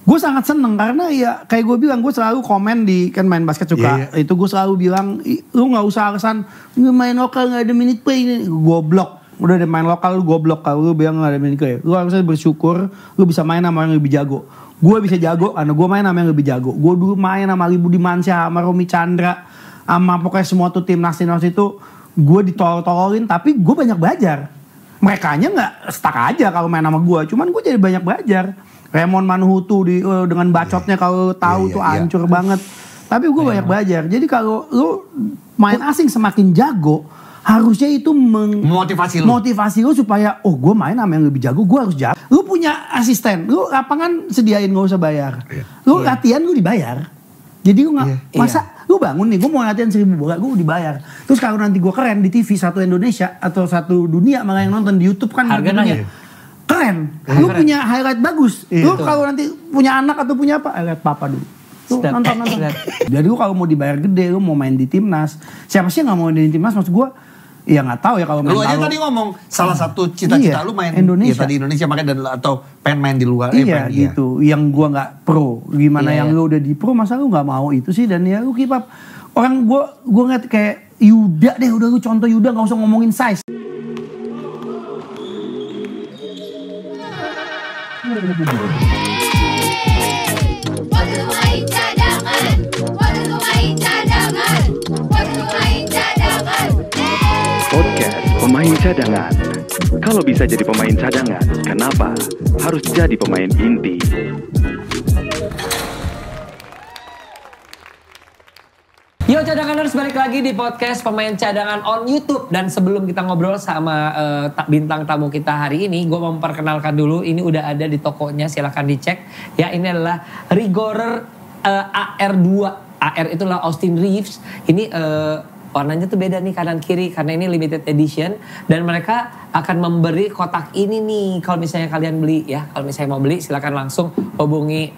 Gue sangat seneng karena ya kayak gue bilang, gue selalu komen di kan main basket suka. Itu gue selalu bilang, lu nggak usah alasan main lokal nggak ada minute play ini, goblok. Udah ada main lokal lu goblok kalau lu bilang nggak ada minute play. Lu harusnya bersyukur lu bisa main sama yang lebih jago. Gue bisa jago karena gue main sama yang lebih jago. Gue dulu main sama Ali Budimansyah, sama Romy Chandra, sama pokoknya semua tuh timnas itu gue ditolol-tololin, tapi gue banyak belajar. Merekanya nggak stuck aja kalau main sama gue, cuman gue jadi banyak belajar. Raymond Manhutu dengan bacotnya kalau tahu tuh hancur banget. Tapi gue banyak belajar. Jadi kalau lu main asing semakin jago, harusnya itu motivasi lu supaya gue main sama yang lebih jago, gue harus jago. Lu punya asisten, lu lapangan sediain gak usah bayar. Lu latihan lu dibayar. Jadi lu masa lu bangun nih, gue mau latihan 1000 bola, gue dibayar. Terus kalau nanti gue keren di TV satu Indonesia atau satu dunia malah yang nonton di YouTube kan harganya keren. Lu punya highlight bagus. Lu kalau nanti punya anak atau punya apa, lihat papa dulu. Lu nonton. Jadi lu kalau mau dibayar gede, lu mau main di timnas. Siapa sih yang nggak mau main di timnas? Maksud gue, ya nggak tahu ya kalau main. Lu aja tadi ngomong salah satu cita-cita lu main Indonesia. Ya, tadi Indonesia makanya atau pengen main di luar. Iya gitu. Yang gue nggak pro. Gimana yang lu udah di pro, masa lu nggak mau itu sih? Dan ya lu keep up. Orang gue ngeliat kayak Yuda deh, udah lu contoh Yuda, nggak usah ngomongin size. Podcast Pemain Cadangan. Kalau bisa jadi pemain cadangan, kenapa harus jadi pemain inti? Yo cadanganers, balik lagi di podcast Pemain Cadangan on YouTube. Dan sebelum kita ngobrol sama bintang tamu kita hari ini, gue mau memperkenalkan dulu. Ini udah ada di tokonya, silahkan dicek. Ya, ini adalah Rigorer AR2. AR itulah Austin Reeves. Ini warnanya tuh beda nih kanan kiri karena ini limited edition. Dan mereka akan memberi kotak ini nih kalau misalnya kalian beli ya. Kalau misalnya mau beli silakan langsung hubungi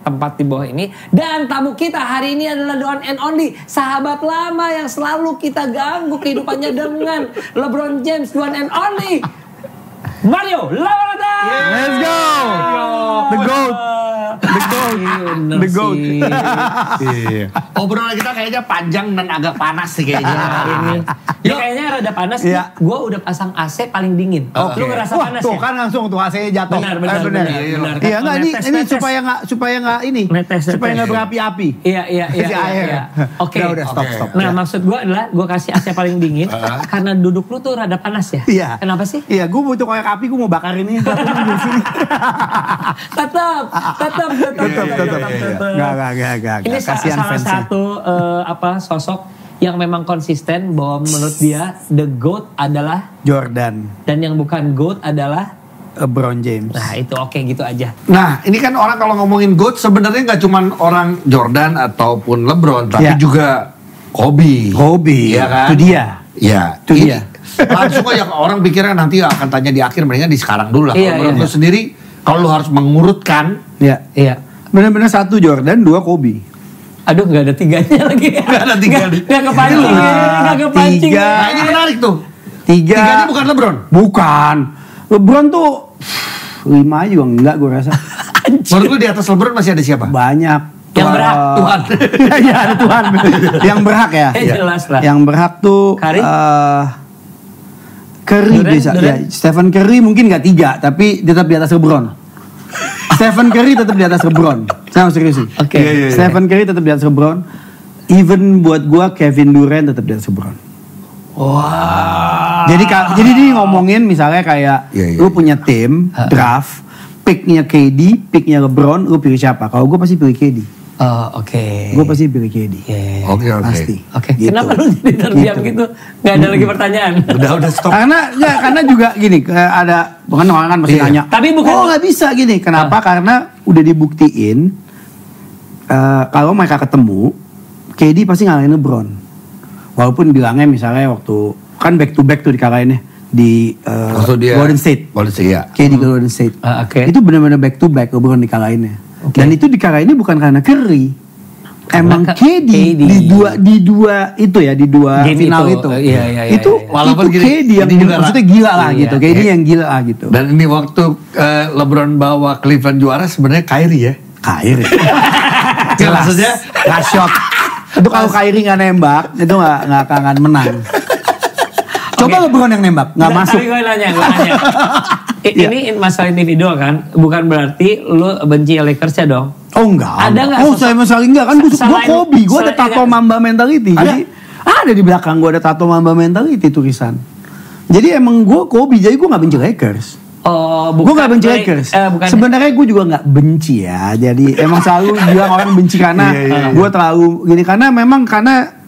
tempat di bawah ini. Dan tamu kita hari ini adalah the one and only sahabat lama yang selalu kita ganggu kehidupannya dengan LeBron James, the one and only Mario Lawalata. Let's go. The GOAT. The GOAT. Obrolan kita kayaknya panjang dan agak panas sih kayaknya. Ini. Ya kayaknya rada panas. Gue udah pasang AC paling dingin. Lu ngerasa panas tuh, ya? kan langsung tuh AC jatuh. Benar. Iya enggak ini supaya enggak ini. Supaya enggak berapi-api. Iya. Oke. Udah stop. Nah, maksud gue adalah gue kasih AC paling dingin karena duduk lu tuh rada panas ya. Iya. Kenapa sih? Iya, gue butuh korek api, gue mau bakar ini. Tetap. Enggak. Ini salah satu sosok yang memang konsisten bahwa menurut dia the GOAT adalah Jordan. Dan yang bukan GOAT adalah LeBron James. Nah itu oke gitu aja. Nah ini kan orang kalau ngomongin GOAT sebenarnya nggak cuma orang Jordan ataupun LeBron, tapi juga Kobe. Ya kan? Itu dia. Ya. Itu dia. Langsung aja orang pikirnya nanti akan tanya di akhir, mendingan di sekarang dulu lah. Kalau menurut lu sendiri, kalau lu harus mengurutkan. Iya. Benar-benar 1 Jordan, 2 Kobe. Aduh nggak ada tiganya lagi. Nggak ada tiga. Nggak kepancing. Nah ini menarik tuh. 3. Tiganya bukan LeBron. Bukan. LeBron tuh 5 juga enggak gue rasa. Menurut lu di atas LeBron masih ada siapa? Banyak. Yang berhak Tuhan. Iya ada Tuhan. Yang berhak ya. Jelas lah. Yang berhak tuh Curry bisa. Ya, Stephen Curry mungkin nggak 3, tapi tetap di atas LeBron. Stephen Curry tetap di atas LeBron. Saya serius sih. Oke. Stephen Curry tetap di atas LeBron. Even buat gua Kevin Durant tetap di atas LeBron. Wah. Jadi dia ngomongin misalnya kayak lu punya tim draft, picknya KD, picknya LeBron, lu pilih siapa? Kalau gua pasti pilih KD. Oke. Gue pasti pilih KD. Oke. Pasti. Oke. Gitu. Kenapa lu jadi terdiam gitu? Gak ada lagi pertanyaan. Udah stop. Karena juga gini, ada bukan orang kan masih nanya. Tapi bukan. Oh nggak bisa gini. Kenapa? Karena udah dibuktiin kalau mereka ketemu, KD pasti ngalahin LeBron. Walaupun bilangnya misalnya waktu kan back to back tuh dikalahinnya di Golden State. Ya. KD ke Golden State. Itu benar-benar back to back LeBron dikalahinnya. Dan itu dikalahinnya bukan karena Curry. Emang KD di dua itu ya, di dua game final itu. Itu walaupun itu KD yang maksudnya gila lah gitu. KD yang gila lah gitu. Dan ini waktu LeBron bawa Cleveland juara sebenarnya Kyrie ya. Kyrie. Jelas. Maksudnya nggak shot. Itu kalau Kyrie nggak nembak, itu nggak akan menang. Coba LeBron yang nembak, nggak masuk. Tapi gue nanya. Ini masalah individual kan, bukan berarti lu benci Lakers ya dong? Oh enggak. Ada nggak? Oh saya sekali enggak kan, gue Kobe, gue ada tato Mamba mentality. Ada? Jadi ada di belakang gue ada tato Mamba mentality tulisan. Jadi emang gue Kobe, jadi gue nggak benci Lakers. Oh, bukan. Gue gak benci Lakers. Sebenarnya gue juga gak benci ya. Jadi emang selalu bilang orang benci karena gue terlalu gini. Karena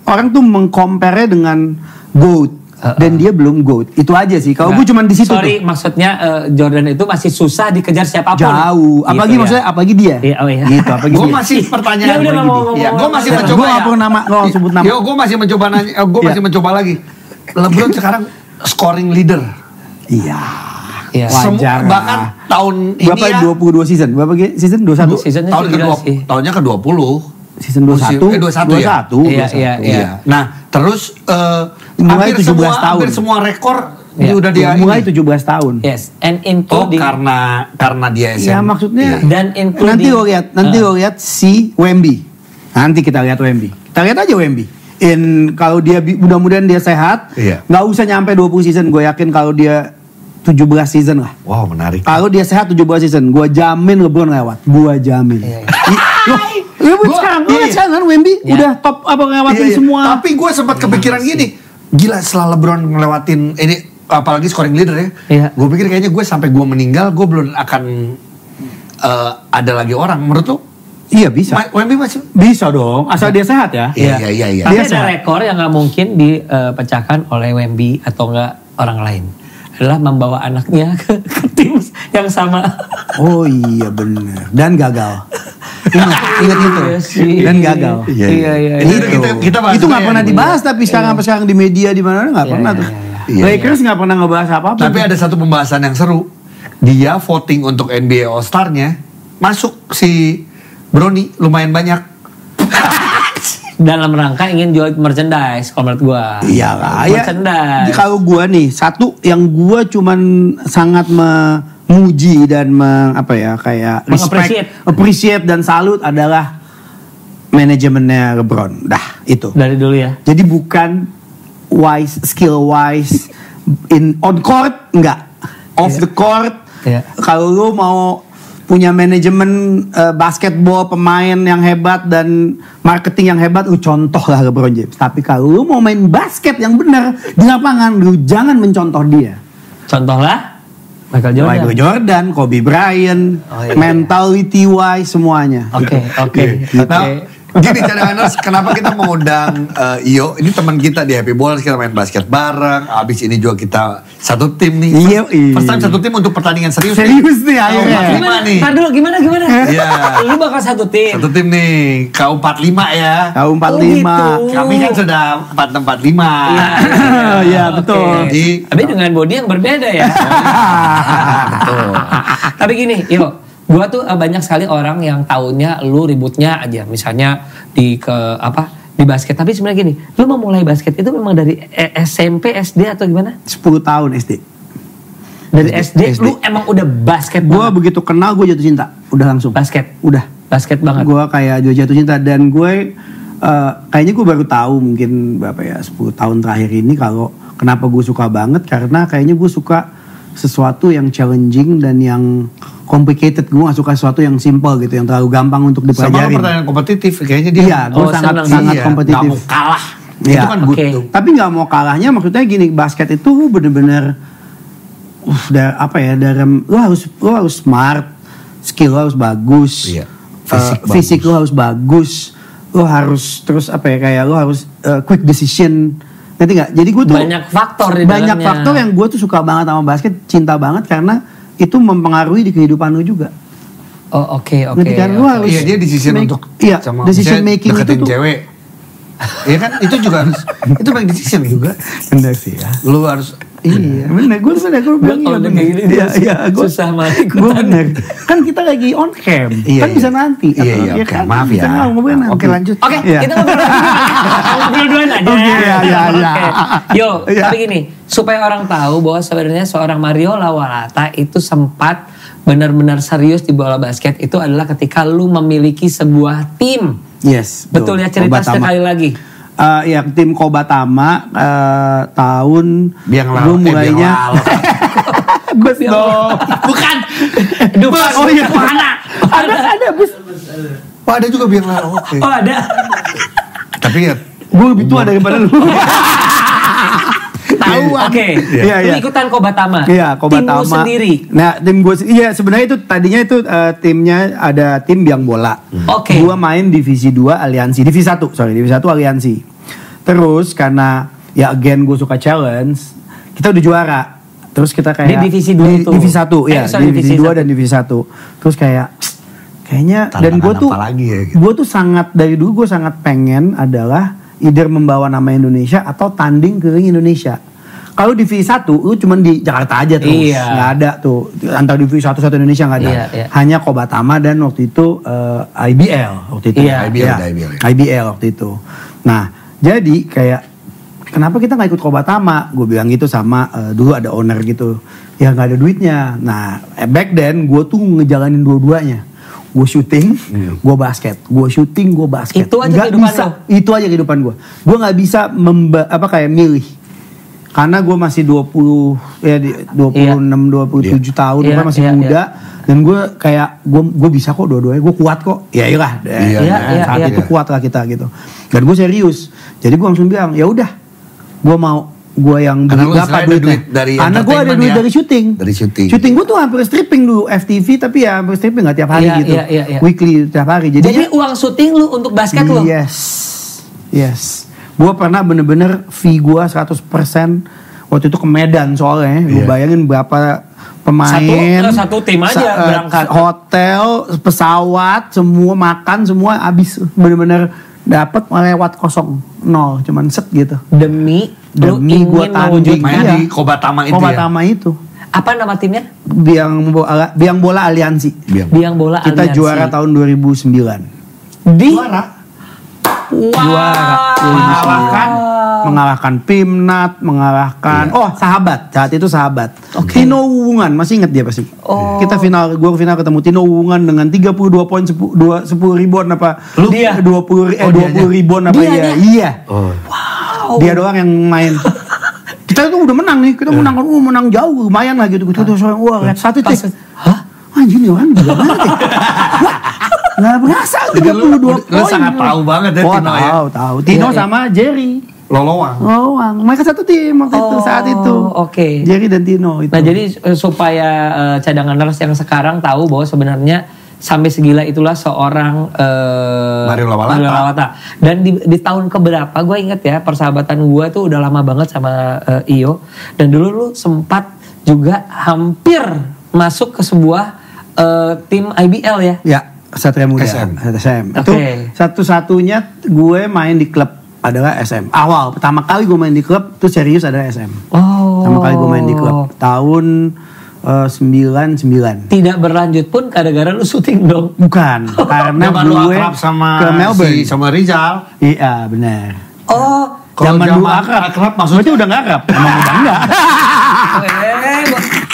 orang tuh mengcompare dengan GOAT. Dan dia belum GOAT. Itu aja sih. Kalau gue cuma di situ. Sorry, maksudnya Jordan itu masih susah dikejar siapapun. Jauh. Apalagi gitu, maksudnya apalagi dia. Iya, oh iya. Gitu, apalagi gue dia. masih pertanyaan. Ya udah nggak mau ngomong. Gue masih mencoba. Gue gak perlu nama, gue sebut nama. Yo, gue masih mencoba nanya. Gue masih mencoba lagi. LeBron sekarang scoring leader. Iya. Iya. Wajar. Bahkan tahun ini berapa ya. 22 season? Berapa season? 21? Seasonnya Tahun sih gila kedua, sih. tahunnya ke-20. Season 21? 21 ya? 21. Iya. Nah, terus Mulai 17 tahun. hampir semua rekor Iya. udah dia Mulai ini. 17 tahun. Yes, and Oh, including karena dia SM. Ya maksudnya dan including nanti lo lihat si Wemby. Nanti kita lihat Wemby. Kita lihat aja Wemby. Kalau dia mudah-mudahan dia sehat, Iya. nggak usah nyampe 20 season. Gue yakin kalau dia 17 season lah. Wow, menarik. Kalau dia sehat 17 season, gue jamin LeBron lewat. Gue jamin. Sekarang kan Wemby udah top apa ngelewatin semua. Tapi gue sempat kepikiran gini, gila setelah LeBron ngelewatin ini, apalagi scoring leader ya. Iya. Gue pikir kayaknya gue sampai gue meninggal, gue belum akan ada lagi orang. Menurut lu? Iya bisa. Wemby masih? Bisa dong, asal dia sehat ya. Iya. Tapi Dia ada sehat. rekor yang nggak mungkin dipecahkan oleh Wemby atau nggak orang lain. Adalah membawa anaknya ke tim yang sama. Oh iya bener. Dan gagal. Ingat itu. Iya sih. Dan gagal. Iya. Kita bahas Itu nggak ya. pernah dibahas tapi sekarang sampai sekarang di media di mana nggak pernah tuh. Iya. Lakers nggak pernah ngebahas apa-apa. Tapi ada satu pembahasan yang seru. Dia voting untuk NBA All Star-nya masuk si Brony lumayan banyak. Dalam rangka ingin jual merchandise kalau menurut gua. Iya lah. Ya, Merchandise. kalau gua nih satu yang gua cuman sangat memuji dan kayak respect, appreciate dan salut adalah manajemennya LeBron. Dah itu. Dari dulu ya. Jadi bukan skill wise on court enggak. Off the court. Iya. Kalau lu mau punya manajemen basketball, pemain yang hebat dan marketing yang hebat, lu contoh lah LeBron James. Tapi kalau lu mau main basket yang benar di lapangan, lu jangan mencontoh dia. Contohlah Michael Jordan, Kobe Bryant, mentality wise semuanya. Oke. Nah, gini cadanganers, kenapa kita mengundang Iyo? Ini teman kita di Happy Ballers, kita main basket bareng. Abis ini juga kita satu tim nih. Iya. First time satu tim untuk pertandingan serius. Serius nih akhirnya. Gimana nih? Ntar dulu gimana? Iya. Lu bakal satu tim. Satu tim nih, KU45 ya. Tahun 45. Oh, gitu. Kami kan sudah 445. Iya, betul. Jadi, Tapi dengan body yang berbeda ya. Betul. Tapi gini, gua tuh banyak sekali orang yang taunya lu ributnya aja, misalnya di basket. Tapi sebenarnya gini, lu mau mulai basket itu memang dari SMP, SD atau gimana? 10 tahun SD. Dari SD, lu emang udah basket Gue banget? begitu kenal gue jatuh cinta. Udah langsung. Basket? Udah. Basket banget? Gue kayak jatuh cinta. Dan gue kayaknya gue baru tahu mungkin 10 tahun terakhir ini kalau kenapa gue suka banget. Karena kayaknya gue suka sesuatu yang challenging dan yang complicated. Gue gak suka sesuatu yang simple gitu, yang terlalu gampang untuk sama dipelajarin. pertandingan kompetitif kayaknya dia. Iya, gue sangat kompetitif. Gak mau kalah. Iya. Itu kan good Oke. tuh. Tapi nggak mau kalahnya, maksudnya gini, basket itu bener-bener lu harus smart, skill lu harus bagus, Iya. fisik lu harus bagus, lu harus terus lu harus quick decision. Ngerti nggak? Jadi gue tuh Banyak faktor di banyak dalamnya. faktor yang gue tuh suka banget sama basket, cinta banget karena itu mempengaruhi di kehidupan lu juga. Oh oke. Ngerti kan? Lu harus Iya, dia decision untuk decision misalnya making itu deketin tuh cewek. Ya kan itu juga harus, itu main decision juga. Bener sih ya. Lu harus Iya, bener. Gue bilang Kalau udah kayak gini gue susah banget gue ikutan. bener. Kan kita lagi on cam, Iya, kan iya. bisa nanti. Iya, oke. kan? Maaf ya. Bisa ngobrol nanti. Oke, lanjut. Oke, Iya. kita ngobrol duluan aja. Oke, iya. Oke. Yo, Iya. tapi gini, supaya orang tahu bahwa sebenarnya seorang Mario Lawalata itu sempat benar-benar serius di bola basket itu adalah ketika lu memiliki sebuah tim. Yes. Betul ya, cerita sekali lagi. Ya tim Kobatama tahun Biang gue mulainya bus Biang dong. Bukan. Dufan. Oh iya. Mana? Ada bus. Pak ada juga biang lalu. Oke. Oh ada. Tapi ya Gue lebih tua daripada lu. Tahuan. Oke. Iya, Lu iya. ikutan Kobatama. Iya, Kobatama. Tim lu sendiri. Nah, tim gue, iya sebenarnya itu tadinya itu timnya ada tim biang bola. Oke. Gue main divisi 2 Aliansi, divisi 1 Aliansi. Terus karena ya again gue suka challenge, kita udah juara. Terus kita kayak Di divisi 2 itu? Divisi 1 ya, sorry, divisi 2 1. dan divisi 1. Terus kayaknya dan Tantangan gue tuh apa lagi ya, gitu. gue tuh sangat dari dulu gue sangat pengen adalah either membawa nama Indonesia atau tanding keliling Indonesia. Kalau divisi 1 lu cuman di Jakarta aja terus. Iya. Nggak ada tuh antar divisi 1 Indonesia nggak ada. Iya, iya. Hanya Kobatama dan waktu itu IBL waktu itu. Iya. IBL waktu itu. Nah, jadi kayak kenapa kita nggak ikut Kobatama? Gue bilang gitu sama dulu ada owner gitu. Ya nggak ada duitnya. Nah, back then gue tuh ngejalanin dua-duanya. Gue syuting, gue basket. Gue syuting, gue basket. Itu aja Nggak kehidupan bisa. lo? Itu aja kehidupan gue. Gue nggak bisa milih. Karena gue masih 26, 27 tahun, Iya, gue masih iya, muda. Dan gue kayak, gue bisa kok dua-duanya, gue kuat kok. Ya iyalah, saat itu kuat lah kita gitu. Dan gue serius. Jadi gue langsung bilang, ya udah, gue mau. Gue yang Karena lu berapa selain ada duitnya. duit dari Karena gue ada entertainment duit ya? dari syuting. Dari syuting. Syuting gue tuh hampir stripping dulu FTV, tapi ya hampir stripping gak tiap hari Iya, gitu. iya. Weekly tiap hari. Jadi uang syuting lu untuk basket lu? Yes. Gue pernah bener-bener fee gue 100% waktu itu ke Medan soalnya. Lu bayangin berapa pemain. Satu tim aja berangkat. Hotel, pesawat, semua makan, semua habis. Bener-bener dapat lewat 0, cuman set gitu. Demi lu gue ingin tanding. Main mewujudkan. di Kobatama itu ya. Kobatama itu. Apa nama timnya? Biang bola Aliansi. Biang Bola Kita Aliansi. juara tahun 2009. Di Juara. Mengalahkan Pimnat, mengalahkan Saat itu Sahabat. Tino Wuwungan, masih ingat dia pasti. Kita gue final ketemu Tino Wuwungan dengan 32 poin 10 ribuan apa? Dia? 20 ribuan apa ya? Iya. Wow. Dia doang yang main. Kita tuh udah menang nih, kita menang jauh, lumayan lah gitu. Kita tuh wah lihat satu tuh. Hah? Anjir nih orang gila banget ya. Nggak berasa 32 poin. Lu sangat tahu banget ya Tino ya. Tahu. Tino Iya, sama Jerry. Lolowang. Mereka satu tim waktu itu saat itu. Oke. Jerry dan Tino itu. Nah jadi supaya cadanganers yang sekarang tahu bahwa sebenarnya sampai segila itulah seorang Mario Lawalata. Dan di tahun keberapa gue inget ya persahabatan gue tuh udah lama banget sama Iyo. Dan dulu lu sempat juga hampir masuk ke sebuah tim IBL ya. Ya, Satria Muda. SM. Itu Oke. satu-satunya gue main di klub adalah SM. Awal pertama kali gue main di klub tuh serius adalah SM. Pertama kali gue main di klub tahun 99. Tidak berlanjut pun gara-gara lu syuting dong. Bukan, karena Zaman lu gue akrab sama ke Melbourne. sama Rizal. Iya, benar. Oh, Kalau Zaman dulu akrab maksudnya berarti udah gak akrab. Emang udah enggak.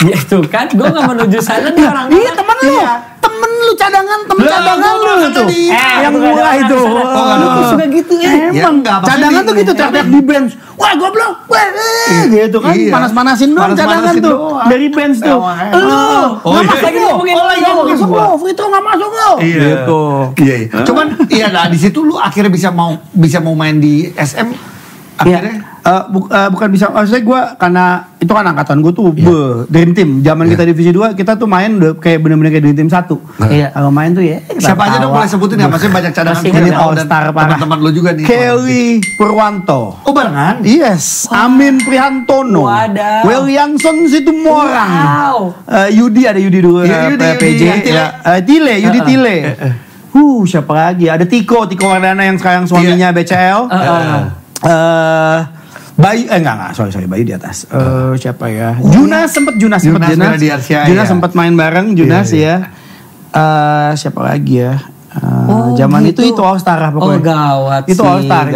ya itu kan gue gak menuju sana nih orang. Iya, temen lu. Temen lu cadangan lu tuh. Yang murah itu. Lu suka gitu ya? Emang Ya, enggak, cadangan maksudnya tuh gitu teriak di bench. Wah goblok, gitu kan Iya. panas-panasin doang cadangan Panas-panasin tuh doang. dari bench tuh. Nggak masuk lagi lo, ngomongin nggak lu. masuk lo, free throw nggak masuk lo. Gitu. Iya. Cuman iya lah di situ lu akhirnya bisa mau main di SM akhirnya. Bukan bisa, maksudnya gue karena itu kan angkatan gue tuh Dream Team. Zaman kita divisi 2 kita tuh main udah kayak bener-bener kayak Dream Team 1. Iya. Kalau main tuh ya kita Siapa aja dong tawa. boleh sebutin ya? Maksudnya banyak cadangan Masih kita ada tahu dan All-Star parah. teman-teman lu juga nih. Kelly Purwanto. Oh barengan? Yes, Amin Prihantono. Wadaw. Williamson Situmorang. Wow. Yudi ada Yudi dulu Iya, Yudi, PJ. Yudi. Yudi Tile. Siapa lagi? Ada Tiko Wardana yang sekarang suaminya BCL. Bayu, sorry, Bayu di atas. Siapa ya? Junas sempat sempat main bareng Junas ya. Siapa lagi ya? Zaman gitu. itu All Star pokoknya. Gawat itu All Star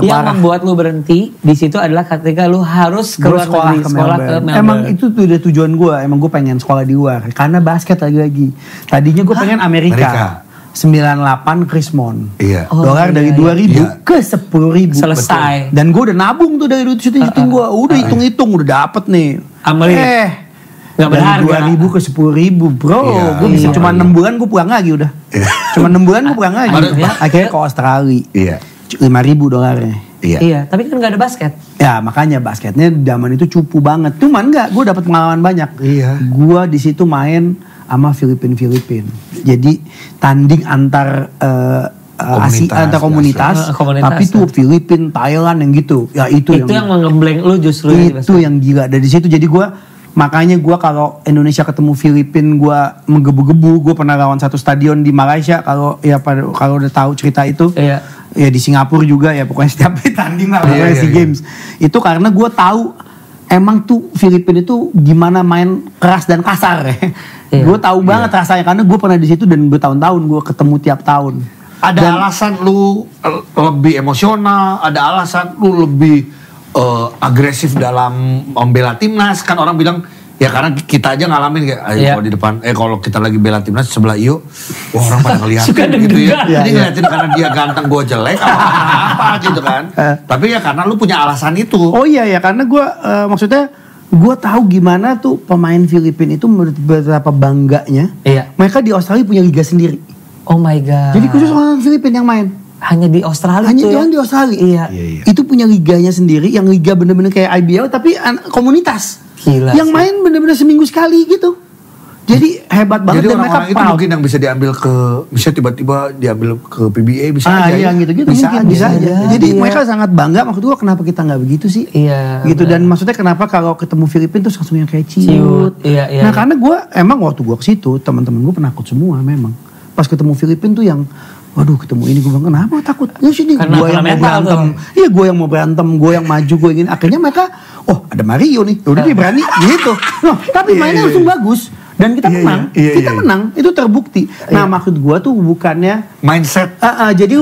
Yang parah. membuat lu berhenti di situ adalah ketika lu harus keluar sekolah negeri, ke sekolah ke Melbourne. Melbourne. Emang itu tuh udah tujuan gue. Emang gue pengen sekolah di luar karena basket lagi. Tadinya gue pengen Amerika. 98 Chrismont. Iya. Dolar dari 2.000 ke 10.000. Selesai. Dan gue udah nabung tuh dari duit syuting gue. Udah hitung-hitung udah dapet nih. Amerika. Gak dari berharga. 2.000 ke 10.000 bro. Gue bisa cuma 6 bulan gue pulang lagi udah. Cuma 6 bulan gue pulang lagi. Akhirnya ke Australia. Iya. 5.000 dolarnya. Iya, tapi kan gak ada basket. Ya makanya basketnya zaman itu cupu banget. Cuman gue dapet pengalaman banyak. Iya. Gue di situ main sama Filipin. Jadi tanding antar antar komunitas. Tapi tuh Filipin, Thailand yang gitu. Ya itu yang menggembleng lu justru. Itu yang gila dari situ. Jadi makanya gue kalau Indonesia ketemu Filipin gue menggebu-gebu. Gue pernah lawan satu stadion di Malaysia. Kalau udah tahu cerita itu. Iya. Ya di Singapura juga ya pokoknya setiap tanding lah pokoknya SEA Games. Itu karena gue tahu emang tuh Filipina itu gimana main keras dan kasar ya. Gue tahu banget rasanya karena gue pernah di situ dan bertahun-tahun gue ketemu tiap tahun. Ada alasan lu lebih emosional, ada alasan lu lebih agresif dalam membela timnas. Kan orang bilang ya karena kita aja ngalamin kayak kalau di depan kalau kita lagi bela timnas sebelah Iyo, orang pada ngeliatin gitu ya. Jadi ngeliatin karena dia ganteng gue jelek apa gitu kan. Tapi ya karena lu punya alasan itu. Oh iya ya karena gue maksudnya gue tahu gimana tuh pemain Filipina itu betapa bangganya. Iya. Mereka di Australia punya liga sendiri. Oh my god. Jadi khusus orang Filipina yang main. Hanya di Australia di Australia. Iya. Itu punya liganya sendiri, yang liga bener-bener kayak IBL tapi komunitas. Gila yang sih. main bener-bener seminggu sekali gitu. Jadi hebat banget. Jadi dan mereka orang-orang itu mungkin yang bisa diambil bisa tiba-tiba diambil ke PBA bisa aja. Iya gitu-gitu bisa aja. Jadi mereka sangat bangga. Maksud gua kenapa kita nggak begitu sih? Iya. Gitu dan maksudnya kenapa kalau ketemu Filipina tuh langsung yang kayak ciut. Iya. Nah karena gua emang waktu gua ke situ teman-teman gua penakut semua memang. Pas ketemu Filipina tuh yang waduh ketemu ini gue bilang kenapa takut ya sini gue yang mau berantem gue yang mau berantem gue yang maju gue ingin akhirnya mereka ada Mario nih udah dia berani gitu tapi mainnya langsung bagus dan kita menang menang itu terbukti. Nah maksud gue tuh bukannya mindset jadi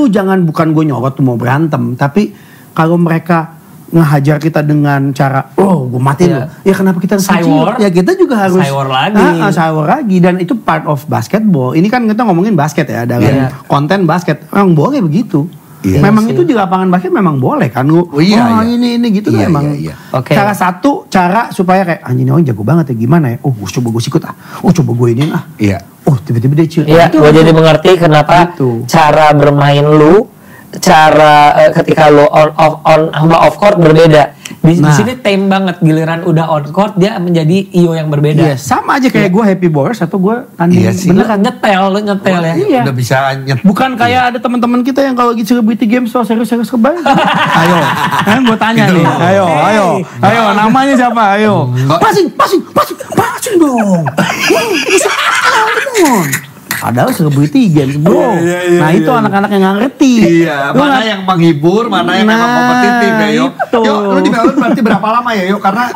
bukan gue nyorot tuh mau berantem tapi kalau mereka ngehajar kita dengan cara gue matiin lo ya kenapa kita Cywar ya kita juga harus Cywar lagi dan itu part of basketball. Ini kan kita ngomongin basket ya dalam konten basket memang boleh begitu. Memang itu di lapangan basket memang boleh kan ini gitu memang. Salah satu cara supaya kayak anjing orang jago banget ya gimana ya coba gue sikut coba gue ini tiba-tiba dia ciut gue jadi mengerti kenapa cara bermain lu cara ketika lo on sama off court berbeda. Di sini tame banget, giliran udah on court dia menjadi Iyo yang berbeda. Iya, sama aja kayak gue Happy Bowers atau gue tanding beneran nyetel ya. Iya. Udah bisa Bukan kayak ada teman-teman kita yang kalau lagi Celebrity Games serius-serius kebayang. Ayo, kan gue tanya nih. Ayo, namanya siapa? Ayo. Passing dong. Bisa padahal Celebrity Games bro. Nah itu anak-anak yang nggak ngerti. Iya. Mana yang menghibur, mana yang memang kompetitif ya Yo. Yo, lu di Melbourne berarti berapa lama ya Yo? Karena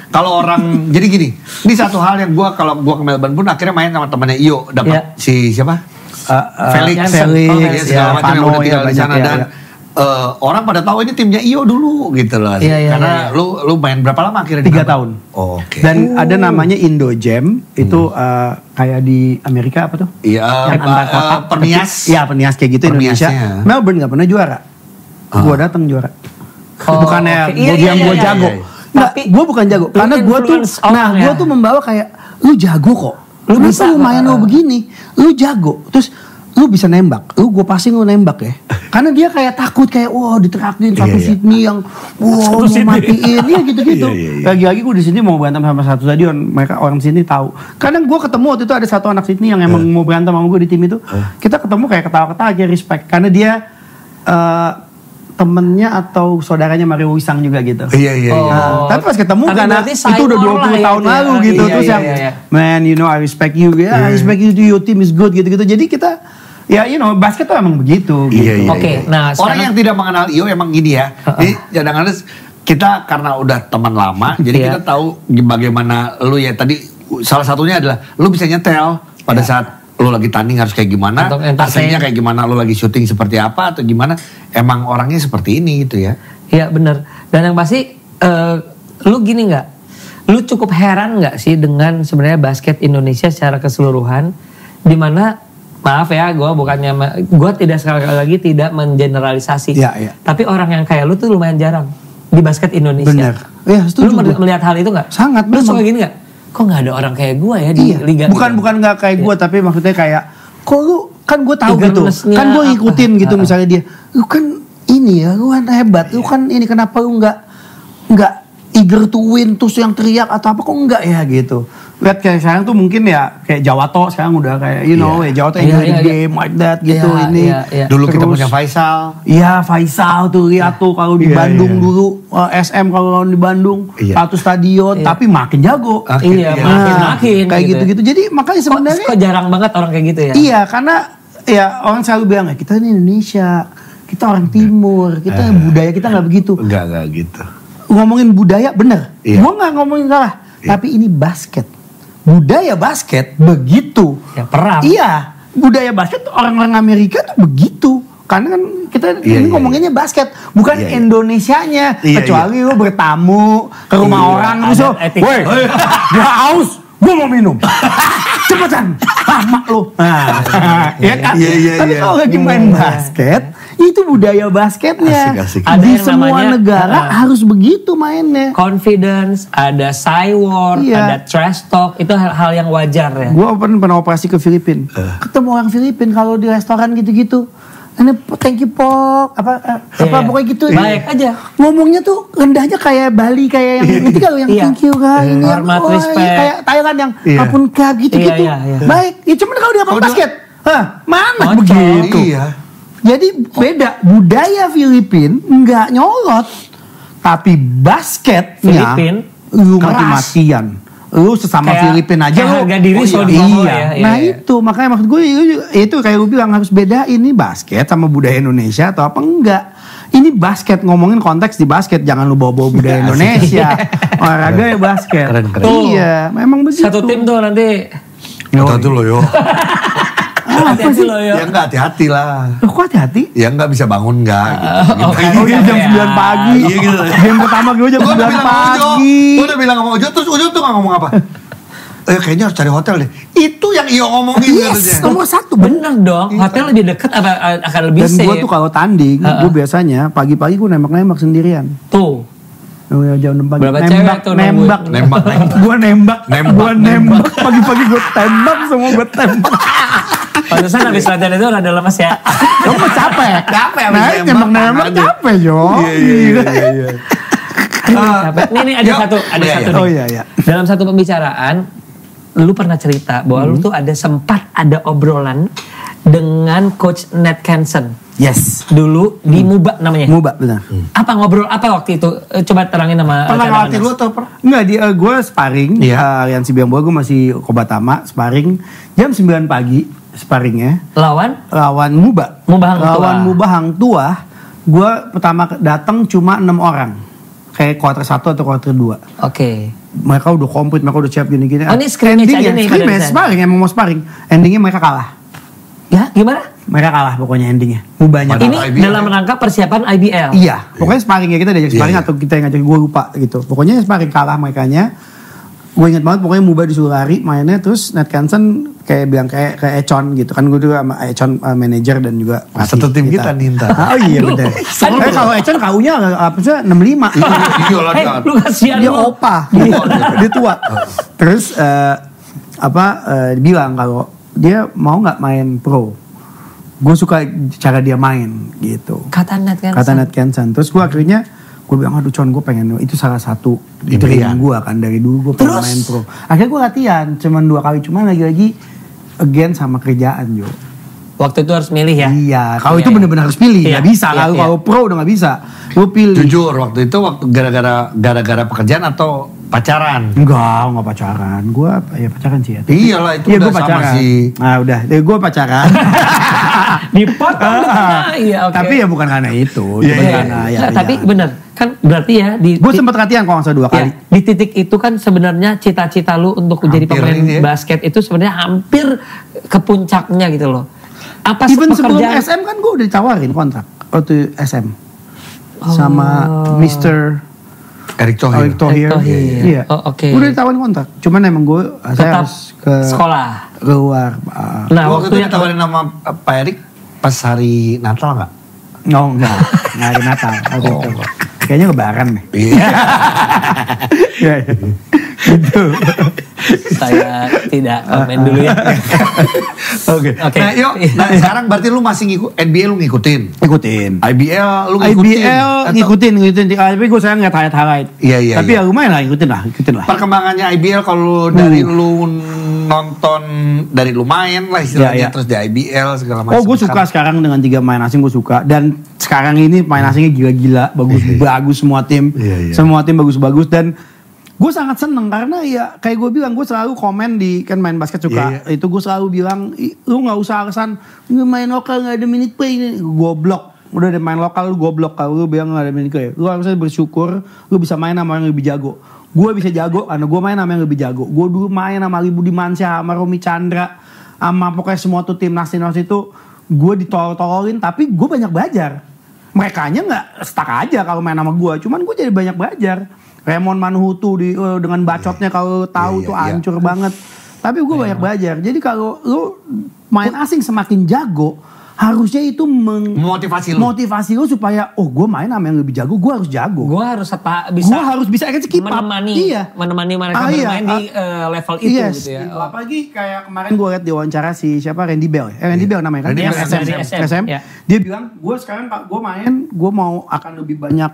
kalau orang jadi gini, ini satu hal yang kalau gue ke Melbourne pun akhirnya main sama temannya Iyo dapat si siapa? Felix segala macam yang udah tinggal di sana dan orang pada tahu ini timnya Iyo dulu gitu loh. Karena lu main berapa lama akhirnya? 3 tahun. Oh, oke. Dan ada namanya Indo Jam itu kayak di Amerika apa tuh? Iya. Pernias. Iya Pernias kayak gitu Indonesia. Melbourne nggak pernah juara. Gua datang juara. Bukannya gue jago. Tapi gue bukan jago. Karena gue tuh, gue tuh membawa kayak lu jago kok. Lu bisa main lu begini. Lu jago. Terus lu bisa nembak, gue passing lu nembak ya. Karena dia kayak takut kayak diterakin satu Sydney yang mau matiin, gitu-gitu. Lagi-lagi gue di sini mau berantem sama satu stadion, mereka orang sini tahu. Kadang gue ketemu waktu itu ada satu anak Sydney yang emang mau berantem sama gue di tim itu. Kita ketemu kayak ketawa-ketawa aja respect, karena dia temennya atau saudaranya Mario Wisang juga gitu. Iya. Nah, tapi pas ketemu Tapi karena berarti itu udah 20 tahun lalu gitu. Iya, Terus iya, yang, iya. man, you know, I respect you. I respect you, your team is good gitu-gitu. Jadi kita, ya you know, basket tuh emang begitu. Gitu. Oke, nah orang yang tidak mengenal Iyo emang gini ya. Jadi kadang-kadang kita karena udah teman lama, jadi kita tahu bagaimana lu ya tadi salah satunya adalah lu bisa nyetel pada saat lu lagi tanding harus kayak gimana, aslinya kayak gimana, lu lagi syuting seperti apa atau gimana. Emang orangnya seperti ini gitu ya. Iya benar. Dan yang pasti lu gini nggak? Lu cukup heran nggak sih dengan sebenarnya basket Indonesia secara keseluruhan, di mana maaf ya, gue tidak sekali lagi tidak mengeneralisasi. Iya. Tapi orang yang kayak lu tuh lumayan jarang di basket Indonesia. Bener. Iya, setuju. Lu melihat hal itu nggak? Sangat. Lu suka gini nggak? Kok nggak ada orang kayak gue ya di liga? Bukan nggak kayak gue, tapi maksudnya kayak, kok lu kan gue tahu gitu, kan gue ngikutin gitu misalnya dia, lu kan ini ya, lu kan hebat, lu kan ini kenapa lu nggak eager to win terus yang teriak atau apa, kok enggak ya gitu. Lihat kayak sekarang tuh mungkin ya kayak Jawato sekarang udah kayak you know Jawato enjoy the game like that gitu ini. Dulu kita punya Faisal. Iya Faisal tuh lihat tuh kalau di Bandung dulu SM kalau di Bandung satu stadion tapi makin jago. Makin kayak gitu-gitu. Jadi makanya sebenarnya kok jarang banget orang kayak gitu ya. Iya karena ya orang selalu bilang ya kita ini Indonesia, kita orang Timur, kita budaya kita nggak begitu. Enggak gitu. Ngomongin budaya bener, gue nggak ngomongin salah, tapi ini basket. Budaya basket begitu. Ya perang. Iya, budaya basket orang-orang Amerika tuh begitu. Karena kan kita ini ngomonginnya basket, bukan Indonesianya. Kecuali lu bertamu ke rumah orang terus, woi, gua haus, gua mau minum. Cepetan, lama lu. Ya kan? Tapi kalau lagi main basket, itu budaya basketnya. Asik. Di semua negara harus begitu mainnya. Confidence, ada cywar, ada trash talk, itu hal-hal yang wajar ya. Gue pernah operasi ke Filipina. Ketemu orang Filipina kalau di restoran gitu-gitu. Ini thank you Pok, apa pokoknya gitu. Baik aja. Ngomongnya tuh rendahnya kayak Bali, kayak yang nanti kalau yang thank you kak, ini hormat, respect. Kayak Thailand yang apun kak gitu-gitu. Baik, ya cuman kalau dia basket, mana begitu. Jadi beda, budaya Filipina nggak nyolot, tapi basketnya lu mati-matian. Lu sesama Filipina aja lu harga diri Nah itu makanya maksud gue itu kayak lu bilang harus beda ini basket sama budaya Indonesia atau apa enggak. Ini basket, ngomongin konteks di basket, jangan lu bawa-bawa budaya Indonesia. Olahraga ya basket. Keren. Iya, memang begitu. Satu tim tuh nanti. Hati-hati lo yo. Hati-hati lo yo. Ya enggak, hati-hati lah. Loh kok hati-hati? Ya enggak bisa bangun enggak gitu. Oh iya jam 9 pagi. Iya gitu. Game pertama gue jam 9 pagi. Gue udah bilang sama Ojo, terus Ojo tuh gak ngomong apa. Kayaknya harus cari hotel deh. Itu yang Iyo ngomongin yes, nomor 1. Bener dong. Hotel lebih dekat akan lebih safe. Dan gue tuh kalau tanding, gue biasanya pagi-pagi gue nembak-nembak sendirian. Tuh. Jam 6 pagi. Berapa cewek tuh nembak. Gue nembak. Pagi-pagi gue tembak, semua gue tembak. Pantesan habis latihan itu rada lemas ya. Lo kok capek? Nah, nembak capek Jo. Iya. Nih ada satu nih. Oh iya. Dalam satu pembicaraan, lu pernah cerita bahwa lu tuh sempat ada obrolan dengan Coach Ned Kenson. Yes. Dulu di MUBA namanya. MUBA benar. Apa ngobrol apa waktu itu? Coba terangin nama. Pernah ngelatih lu atau apa? Enggak, gue sparring. Rian Sibiang gue masih Kobatama sparring jam 9 pagi sparringnya. Lawan MUBA. Lawan MUBA Hang Tuah. Gue pertama datang cuma 6 orang. Kayak quarter 1 atau quarter 2. Oke. Mereka udah komplit, mereka udah siap gini-gini. Oh ini scrimmage aja nih. Scrimmage, sparring, emang mau sparring. Endingnya mereka kalah. Ya gimana? Mereka kalah pokoknya endingnya. Mubanya. Ini dalam rangka persiapan IBL? Iya. Pokoknya sparring ya, kita diajak sparring atau kita yang ngajak, gue lupa gitu. Pokoknya sparring kalah merekanya. Gue inget banget pokoknya Muba disuruh lari mainnya. Terus Ned Kenson kayak bilang kayak Econ gitu kan. Gue juga sama Econ manajer dan juga satu tim kita nih ntar. Oh iya bener. Kalau Econ kaunya apa sih 65. Iya lah. Lu kasihan dia opa. Dia tua. Terus bilang kalau dia mau nggak main pro. Gue suka cara dia main gitu. Kata Ned Kenson. Terus gue akhirnya gue bilang aduh Con gue pengen itu salah satu dream gue kan dari dulu gue pengen main pro. Akhirnya gue latihan cuman 2 kali, cuman lagi-lagi again sama kerjaan Jo. Waktu itu harus milih ya? Iya, kalau itu benar-benar harus pilih, nggak bisa. Kalau pro udah nggak bisa, lu pilih. Jujur, waktu itu gara-gara pekerjaan atau pacaran? Enggak pacaran. Gua ya pacaran sih ya. Iyalah itu udah sama sih. Nah udah, gue pacaran. Dipotong. Iya, oke. Tapi ya bukan karena itu. Tapi bener, kan berarti ya gue sempat latihan kalau nggak salah 2 kali. Di titik itu kan sebenarnya cita-cita lu untuk menjadi pemain basket itu sebenarnya hampir ke puncaknya gitu loh. Apa even sebelum SM kan gue udah ditawarin kontrak waktu SM sama Mr. Erick Thohir. Iya. Oke. Udah ditawarin kontrak. Cuman emang saya harus ke sekolah keluar. Nah, waktu itu ditawarin sama Pak Erick pas hari Natal nggak? Oh enggak hari Natal. Kayaknya lebaran nih. Iya. Gitu. Saya tidak komen dulu ya. Oke. Nah, yuk. Nah, sekarang berarti lu masih NBA lu ngikutin? IBL lu ngikutin? IBL ngikutin. Tapi gue sayang ngeliat highlight. Iya. Tapi ya lumayan lah, ngikutin lah. Perkembangannya IBL kalau dari lu nonton, dari lu main lah istilahnya, terus di IBL segala macam. Oh, gue suka sekarang dengan 3 main asing, gue suka. Dan sekarang ini main asingnya gila-gila, bagus semua tim. Semua tim bagus-bagus dan gue sangat seneng karena ya kayak gue bilang, gue selalu komen di kan main basket suka itu gue selalu bilang lu nggak usah alasan main lokal nggak ada minute play ini goblok, udah ada main lokal lu goblok kalau lu bilang nggak ada minute play. Lu harusnya bersyukur lu bisa main sama yang lebih jago. Gue bisa jago karena gue main sama yang lebih jago. Gue dulu main sama Ali Budimansyah, sama Romy Chandra, sama pokoknya semua tuh timnas itu gue ditolol-tololin tapi gue banyak belajar. Merekanya nggak stuck aja kalau main sama gue, cuman gue jadi banyak belajar. Raymond Manhutu dengan bacotnya kalau tahu tuh hancur banget. Tapi gue banyak belajar. Jadi kalau lu main asing semakin jago, harusnya itu motivasi lu supaya gue main sama yang lebih jago, gue harus jago. Gue harus bisa keep up. Menemani mereka bermain di level itu gitu ya. Apalagi kayak kemarin gue liat di wawancara si siapa Randy Bell. Randy Bell namanya kan. SM. Dia bilang, gue sekarang gue main, gue mau akan lebih banyak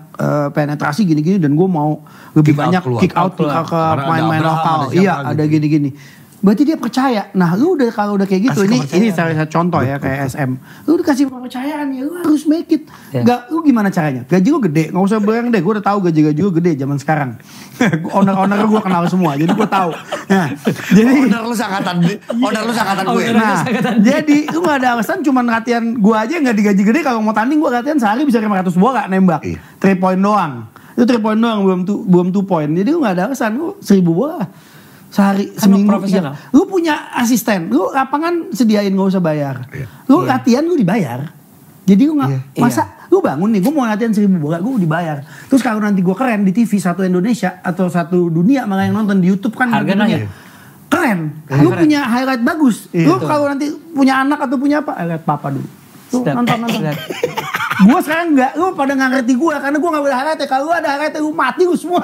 penetrasi gini-gini dan gue mau lebih banyak kick out ke main-main lokal. Iya, ada gini-gini. Berarti dia percaya. Nah, lu udah kalau udah kayak gitu, ini salah satu contoh ya kayak SM. Lu udah kasih kepercayaan ya, lu harus make it. Gak, lu gimana caranya? Gaji lu gede, nggak usah bilang deh. Gue udah tahu gaji lu gede zaman sekarang. Owner gue kenal semua, jadi gue tahu. Nah, jadi owner lu sangkatan gue. Nah, jadi lu nggak ada alasan cuman latihan gue aja nggak digaji gede. Kalau mau tanding gue latihan sehari bisa 500 bola nembak, 3 point doang. Itu 3 point doang, belum 2 point. Jadi lu nggak ada alasan, lu 1000 bola. Sehari, seminggu. Profesional. Lu punya asisten, lu lapangan sediain gak usah bayar. Lu latihan lu dibayar. Jadi lu masa lu bangun nih, gue mau latihan 1000 bola, gue dibayar. Terus kalau nanti gue keren di TV satu Indonesia atau satu dunia malah yang nonton di YouTube kan harga naik. Keren. Lu punya highlight bagus. Lu kalau nanti punya anak atau punya apa, highlight papa dulu. Lu nonton. Gue sekarang lu pada gak ngerti gue karena gue gak boleh highlight ya. Kalau lu ada highlight lu mati lu semua.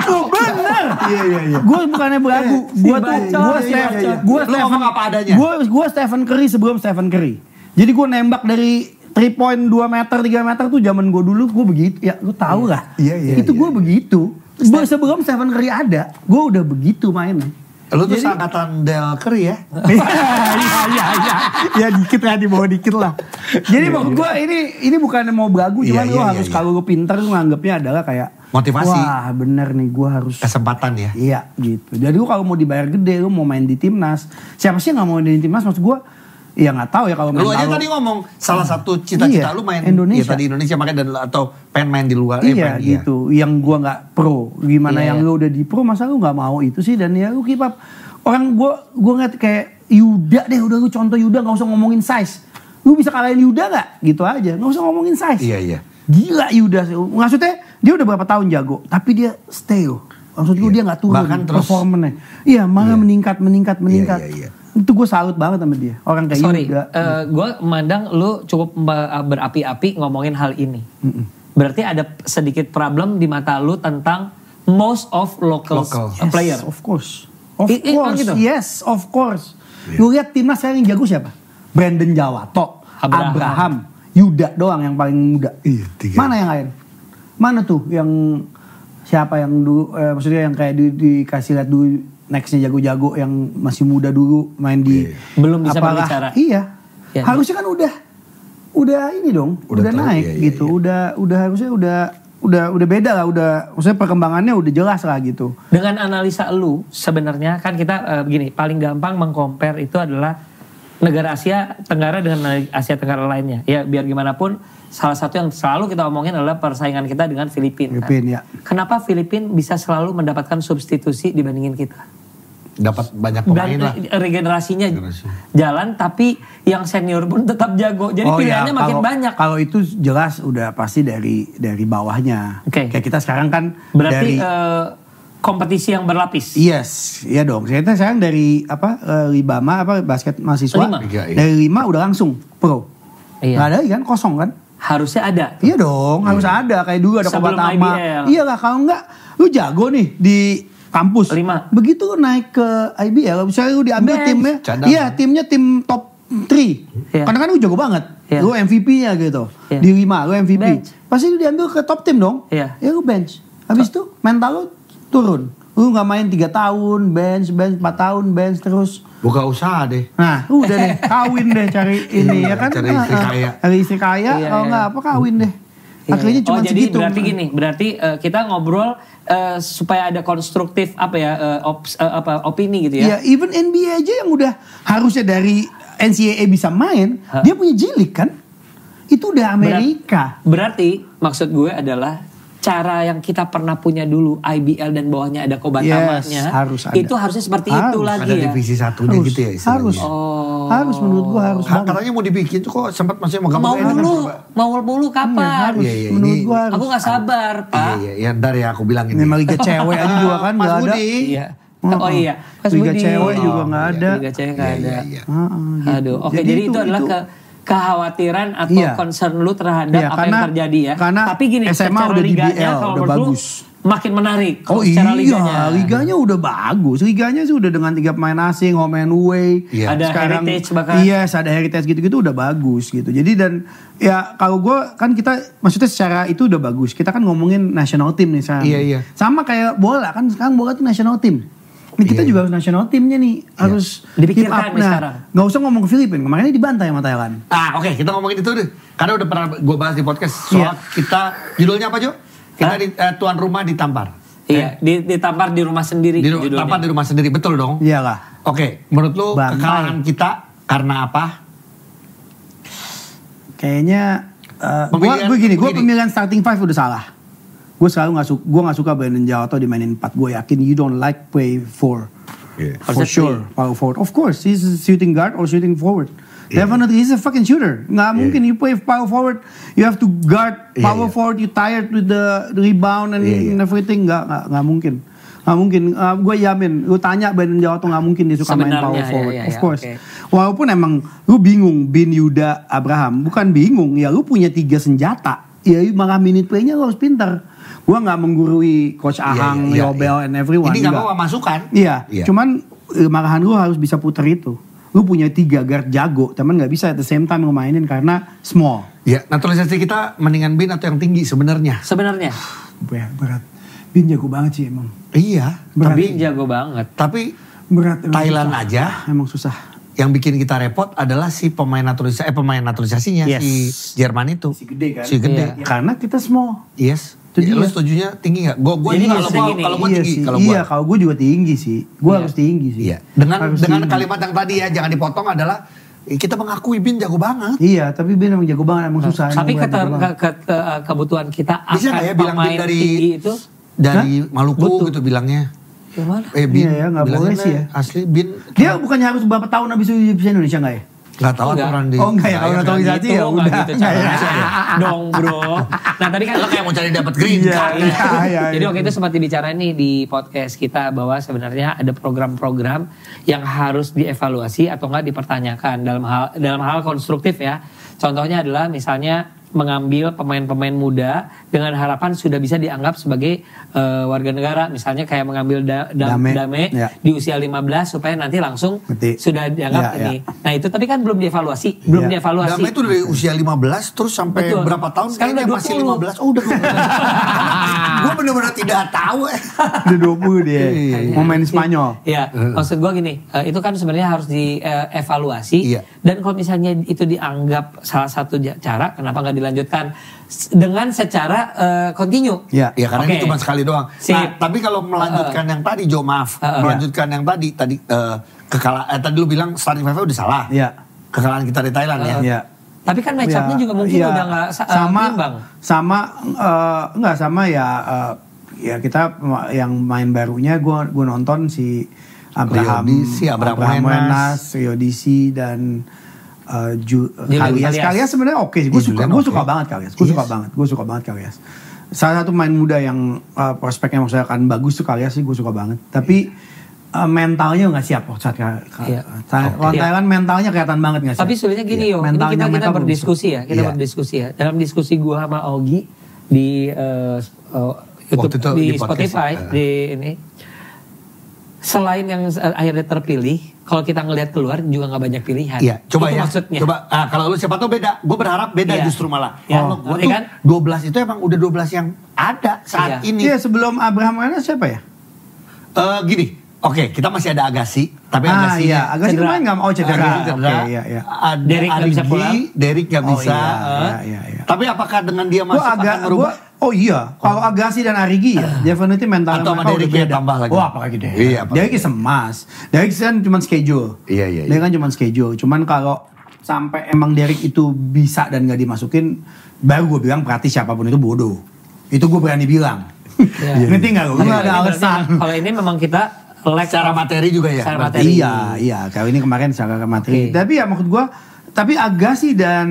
Tuh bener. Iya. Gue bukannya belagu. Gue Stephen Curry sebelum Stephen Curry. Jadi gue nembak dari 3 point 2 meter 3 meter tuh zaman gue dulu gue begitu. Ya lu tahu lah. Itu gue begitu. Sebelum Stephen Curry ada, gue udah begitu mainnya. Lu tuh angkatan Del Curry ya? Iya. Ya dikit lah, di bawah dikit lah. Jadi maksud gue ini bukan mau belagu, cuman lu harus kalau lu pintar lu nganggapnya adalah kayak motivasi. Wah bener nih gue harus kesempatan ya? Iya gitu. Jadi lu kalau mau dibayar gede, lu mau main di timnas. Siapa sih yang gak mau main di timnas? Maksud gue ya nggak tahu ya kalau main. Lu aja tadi ngomong salah satu cita-cita lu main Indonesia. Ya tadi Indonesia makanya atau pengen main di luar. Iya gitu. Yang gua nggak pro. Gimana yang lu udah di pro masa lu nggak mau itu sih, dan ya lu keep up. Orang gua ngeliat kayak Yuda deh, udah lu contoh Yuda, nggak usah ngomongin size. Lu bisa kalahin Yuda nggak? Gitu aja. Nggak usah ngomongin size. Iya. Gila Yuda sih. Maksudnya dia udah berapa tahun jago, tapi dia stay loh. Maksud gue dia nggak turun. Bahkan performanya. Iya malah meningkat. Iya. Itu gue salut banget sama dia. Orang kayak Yuda. Gue memandang lu cukup berapi-api ngomongin hal ini. Berarti ada sedikit problem di mata lu tentang most of local player. Of course. Gitu? Yes, of course. Lu lihat timnas sekarang yang jago siapa? Brandon Jawato, Abraham, Yuda doang yang paling muda. Mana yang lain? Mana tuh yang siapa yang dulu maksudnya yang kayak dikasih lihat dulu nextnya jago-jago yang masih muda dulu main di Belum bisa berbicara. Iya. Ya, Harusnya kan udah ini dong, udah naik gitu. Udah harusnya udah beda lah, maksudnya perkembangannya udah jelas lah gitu. Dengan analisa lu sebenarnya kan kita begini, paling gampang mengcompare itu adalah negara Asia Tenggara dengan Asia Tenggara lainnya. Ya biar gimana pun salah satu yang selalu kita omongin adalah persaingan kita dengan Filipina. Ya. Kenapa Filipina bisa selalu mendapatkan substitusi dibandingin kita? Dapat banyak pemain lah. Regenerasinya jalan, tapi yang senior pun tetap jago. Jadi pilihannya makin banyak. Kalau itu jelas udah pasti dari bawahnya. Kayak kita sekarang kan berarti kompetisi yang berlapis. Yes, iya dong. Kita sekarang dari Libama basket mahasiswa. Dari 5 udah langsung pro. Nggak ada kan, kosong kan? Harusnya ada. Iya dong, harus ada. Kayak dulu ada Kobatama. Iyalah, kalau enggak lu jago nih di kampus. 5. Begitu lu naik ke IBL, misalnya lu diambil timnya. Iya, timnya tim top 3. Karena kan lu jago banget. Lu MVP-nya gitu. Di 5, lu MVP. Pasti lu diambil ke top tim dong. Ya lu bench. Habis itu mental lu turun. Lu gak main 3 tahun, bench, 4 tahun, bench terus. Buka usaha deh. Nah, udah deh, kawin deh cari ini ya kan. Cari istri kaya. Cari istri kaya, kalau nggak apa kawin deh. Akhirnya cuma jadi segitu. Berarti gini, kita ngobrol supaya ada konstruktif opini gitu ya. Iya, even NBA aja yang udah harusnya dari NCAA bisa main, dia punya G-League kan? Itu udah Amerika. Berarti maksud gue adalah cara yang kita pernah punya dulu IBL dan bawahnya ada Kobatamanya, harus ada. Itu harusnya seperti itu lagi ada ya. divisi satunya gitu ya istilahnya. Harus menurut gua harus. Katanya mau dibikin tuh kok sempat masih mau mulu kapan? Menurut gua harus. Aku gak sabar Pak. Iya, ntar ya aku bilang ini. Memang liga cewek aja juga kan nggak ada. Iya. Oh iya. Liga cewek juga nggak ada. Liga cewek nggak ada. Aduh. Oke, Jadi jadi itu adalah kekhawatiran atau concern lu terhadap apa yang terjadi ya. Tapi gini, SMA secara udah liganya DBL, kalau udah bagus. Makin menarik. Secara liganya udah bagus. Liganya sih udah dengan 3 pemain asing, home and away. Ada sekarang, heritage bahkan. Iya, ada heritage gitu-gitu udah bagus gitu. Jadi dan ya kalau gue kan kita maksudnya secara itu udah bagus. Kita kan ngomongin national team nih sekarang. Iya. Sama kayak bola kan sekarang bola tuh national team. Ini kita juga harus national timnya nih, harus dipikirkan sekarang. Gak usah ngomong ke Filipina, kemarin dibantai sama Thailand. Oke, kita ngomongin itu deh. Karena udah pernah gue bahas di podcast soal kita, judulnya apa Jo? Kita tuan rumah ditampar. Iya, ditampar di rumah sendiri. Ditampar di rumah sendiri, betul dong? Iyalah. Oke, menurut lu kekalahan kita karena apa? Kayaknya, gue pemilihan starting 5 udah salah. Gue selalu gak suka Brandon Jawato dimainin 4. Gue yakin you don't like play 4. For sure, power forward. Of course, he's a shooting guard or shooting forward. Definitely, he's a fucking shooter. Nggak mungkin you play power forward, you have to guard power forward, you tired with the rebound and everything. Nggak mungkin. Nggak mungkin. Gue yamin, lu tanya Brandon Jawato nggak mungkin dia suka main power forward. Of course. Walaupun emang lu bingung, Bin, Yuda, Abraham. Bukan bingung, ya lu punya 3 senjata. Ya malah minute play-nya lu harus pintar. Gue gak menggurui Coach Ahang, Yobel, and everyone. Ini gak mau masukan. Iya, cuman malahan lu harus bisa puter itu. Lu punya 3 guard jago, teman gak bisa at the same time ngemainin karena small. Iya, naturalisasi kita mendingan Bin atau yang tinggi sebenarnya? Berat. Bin jago banget sih emang. Iya. Bin jago banget. Tapi berat. Thailand susah. aja. Emang susah. Yang bikin kita repot adalah si pemain naturalisasinya, si Jerman itu. Si gede kan? Si gede. Karena kita small. Yes. Lu setujunya tinggi gak? Gue kalau gue tinggi. Kalau gue juga tinggi sih. Gue harus tinggi sih. Iya. Dengan kalimat yang tadi ya jangan dipotong adalah kita mengakui Bin jago banget. Iya, tapi Bin emang jago banget, emang susah. Tapi kebutuhan kita bisa akan ya bilang pemain tinggi itu dari Maluku gitu bilangnya. Gimana? Bin, iya ya, gak boleh sih ya. Asli Bin. Dia bukannya harus berapa tahun habis itu bisa Indonesia gak ya? Gak tahu aturan di. Oh enggak ya, kalau naturalisasi ya udah. Gitu dong bro. Nah tadi kan lo kayak mau cari dapat green card. Jadi waktu itu sempat dibicarain nih di podcast kita bahwa sebenarnya ada program-program yang harus dievaluasi atau enggak dipertanyakan dalam hal konstruktif ya. Contohnya adalah misalnya mengambil pemain-pemain muda dengan harapan sudah bisa dianggap sebagai warga negara, misalnya kayak mengambil Dame di usia 15 supaya nanti langsung sudah dianggap ini. Nah itu tapi kan belum dievaluasi, Dame itu dari usia 15 terus sampai berapa tahun? Sekarang udah 20. Masih 15. Oh udah 20. Gue benar-benar tidak tahu. Udah 20 dia. Mau main Spanyol. Iya, maksud gue gini, itu kan sebenarnya harus dievaluasi. Dan kalau misalnya itu dianggap salah satu cara, kenapa nggak dilanjutkan dengan secara kontinu? Ya karena ini cuma sekali doang. Nah, tapi kalau melanjutkan yang tadi, Jo maaf, melanjutkan yang tadi kekalahan. Tadi lu bilang starting five udah salah. Iya. Kekalahan kita di Thailand ya. Tapi kan match up-nya juga mungkin udah nggak imbang. Sama ya kita yang main barunya gue nonton si Abraham Wenas, Rio DC dan Kalias sebenarnya oke sih. Gue suka banget Kalias. Gue suka banget Kalias. Salah satu main muda yang prospeknya maksudnya akan bagus tuh Kalias sih, gue suka banget. Tapi mentalnya nggak siap saat Thailand mentalnya kelihatan banget nggak siap. Tapi sebenarnya gini ini kita berdiskusi ya. Dalam diskusi gue sama Augie di YouTube di Spotify di ini. Selain yang akhirnya terpilih, kalau kita ngelihat keluar juga nggak banyak pilihan. Iya, coba itu ya. Maksudnya. Coba kalau lu siapa tuh beda. Gue berharap beda justru malah. Kalau gue tuh kan 12 itu emang udah 12 yang ada saat ini. Iya, sebelum Abraham Wenas siapa ya? Gini. Oke, kita masih ada Agassi, tapi Agassi main nggak mau cedera. Derek nggak bisa. Tapi apakah dengan dia masuk akan merubah? Kalau Agassi dan Arigi ya, definitely mentalnya mereka udah beda. Tambah lagi. Apalagi Derek. Derek semas. Derek kan cuma schedule. Iya. Dia kan cuma schedule. Cuman kalau sampai emang Derek itu bisa dan nggak dimasukin, baru gue bilang berarti siapapun itu bodoh. Itu gue berani bilang. Ngerti nggak? Gue nggak ada alasan. Kalau ini memang kita secara materi juga ya. Iya. Kalau ini kemarin secara materi. Tapi ya maksud gue, tapi Agassi dan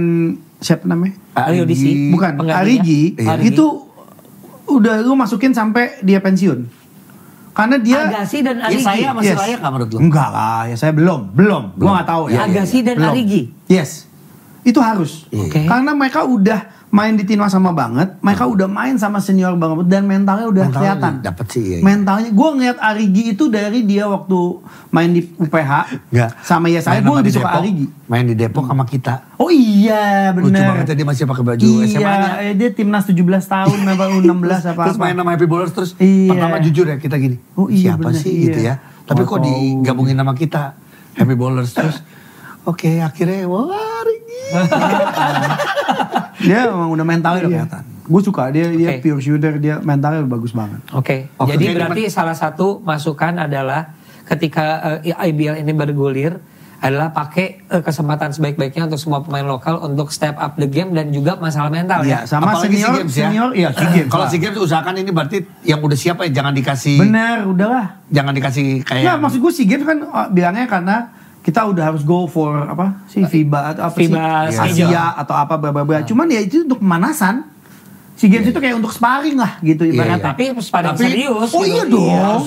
siapa namanya? Rio DC. Bukan, Arigi. Itu udah lu masukin sampai dia pensiun. Karena dia Agassi dan Arigi. Saya masih layak nggak menurut lu? Enggak lah, ya saya belum. Gue nggak tahu ya. Agassi dan Arigi. Yes. Itu harus. Karena mereka udah main di timnas sama banget, mereka udah main sama senior banget dan mentalnya udah kelihatan. Dapet sih. Mentalnya, gue ngeliat Arigi itu dari dia waktu main di UPH sama ya saya, gue lebih suka Arigi. Main di Depok sama kita. Oh iya bener. Lucu banget dia masih pakai baju SMA-nya. Iya, dia timnas 17 tahun apa 16 apa. Terus main sama Happy Bowlers terus. Pertama jujur ya kita gini. Siapa sih gitu ya? Tapi kok digabungin sama kita Happy Bowlers terus. Oke, akhirnya Arigi. Dia emang udah mentalnya udah kelihatan. Gue suka dia pure shooter, dia mentalnya bagus banget. Oke. Jadi berarti salah satu masukan adalah ketika IBL ini bergulir adalah pakai kesempatan sebaik-baiknya untuk semua pemain lokal untuk step up the game dan juga masalah mental ya. Sama apalagi senior ya. Kalau SEA Games usahakan ini berarti yang udah siap ya, jangan dikasih. Bener, udahlah. Jangan dikasih kayak. Nah, maksud gue SEA Games kan bilangnya karena kita udah harus go for apa sih FIBA atau apa sih Asia atau apa bla. Cuman ya itu untuk pemanasan. SEA Games itu kayak untuk sparring lah gitu ibaratnya. Tapi sparring serius. Oh iya dong.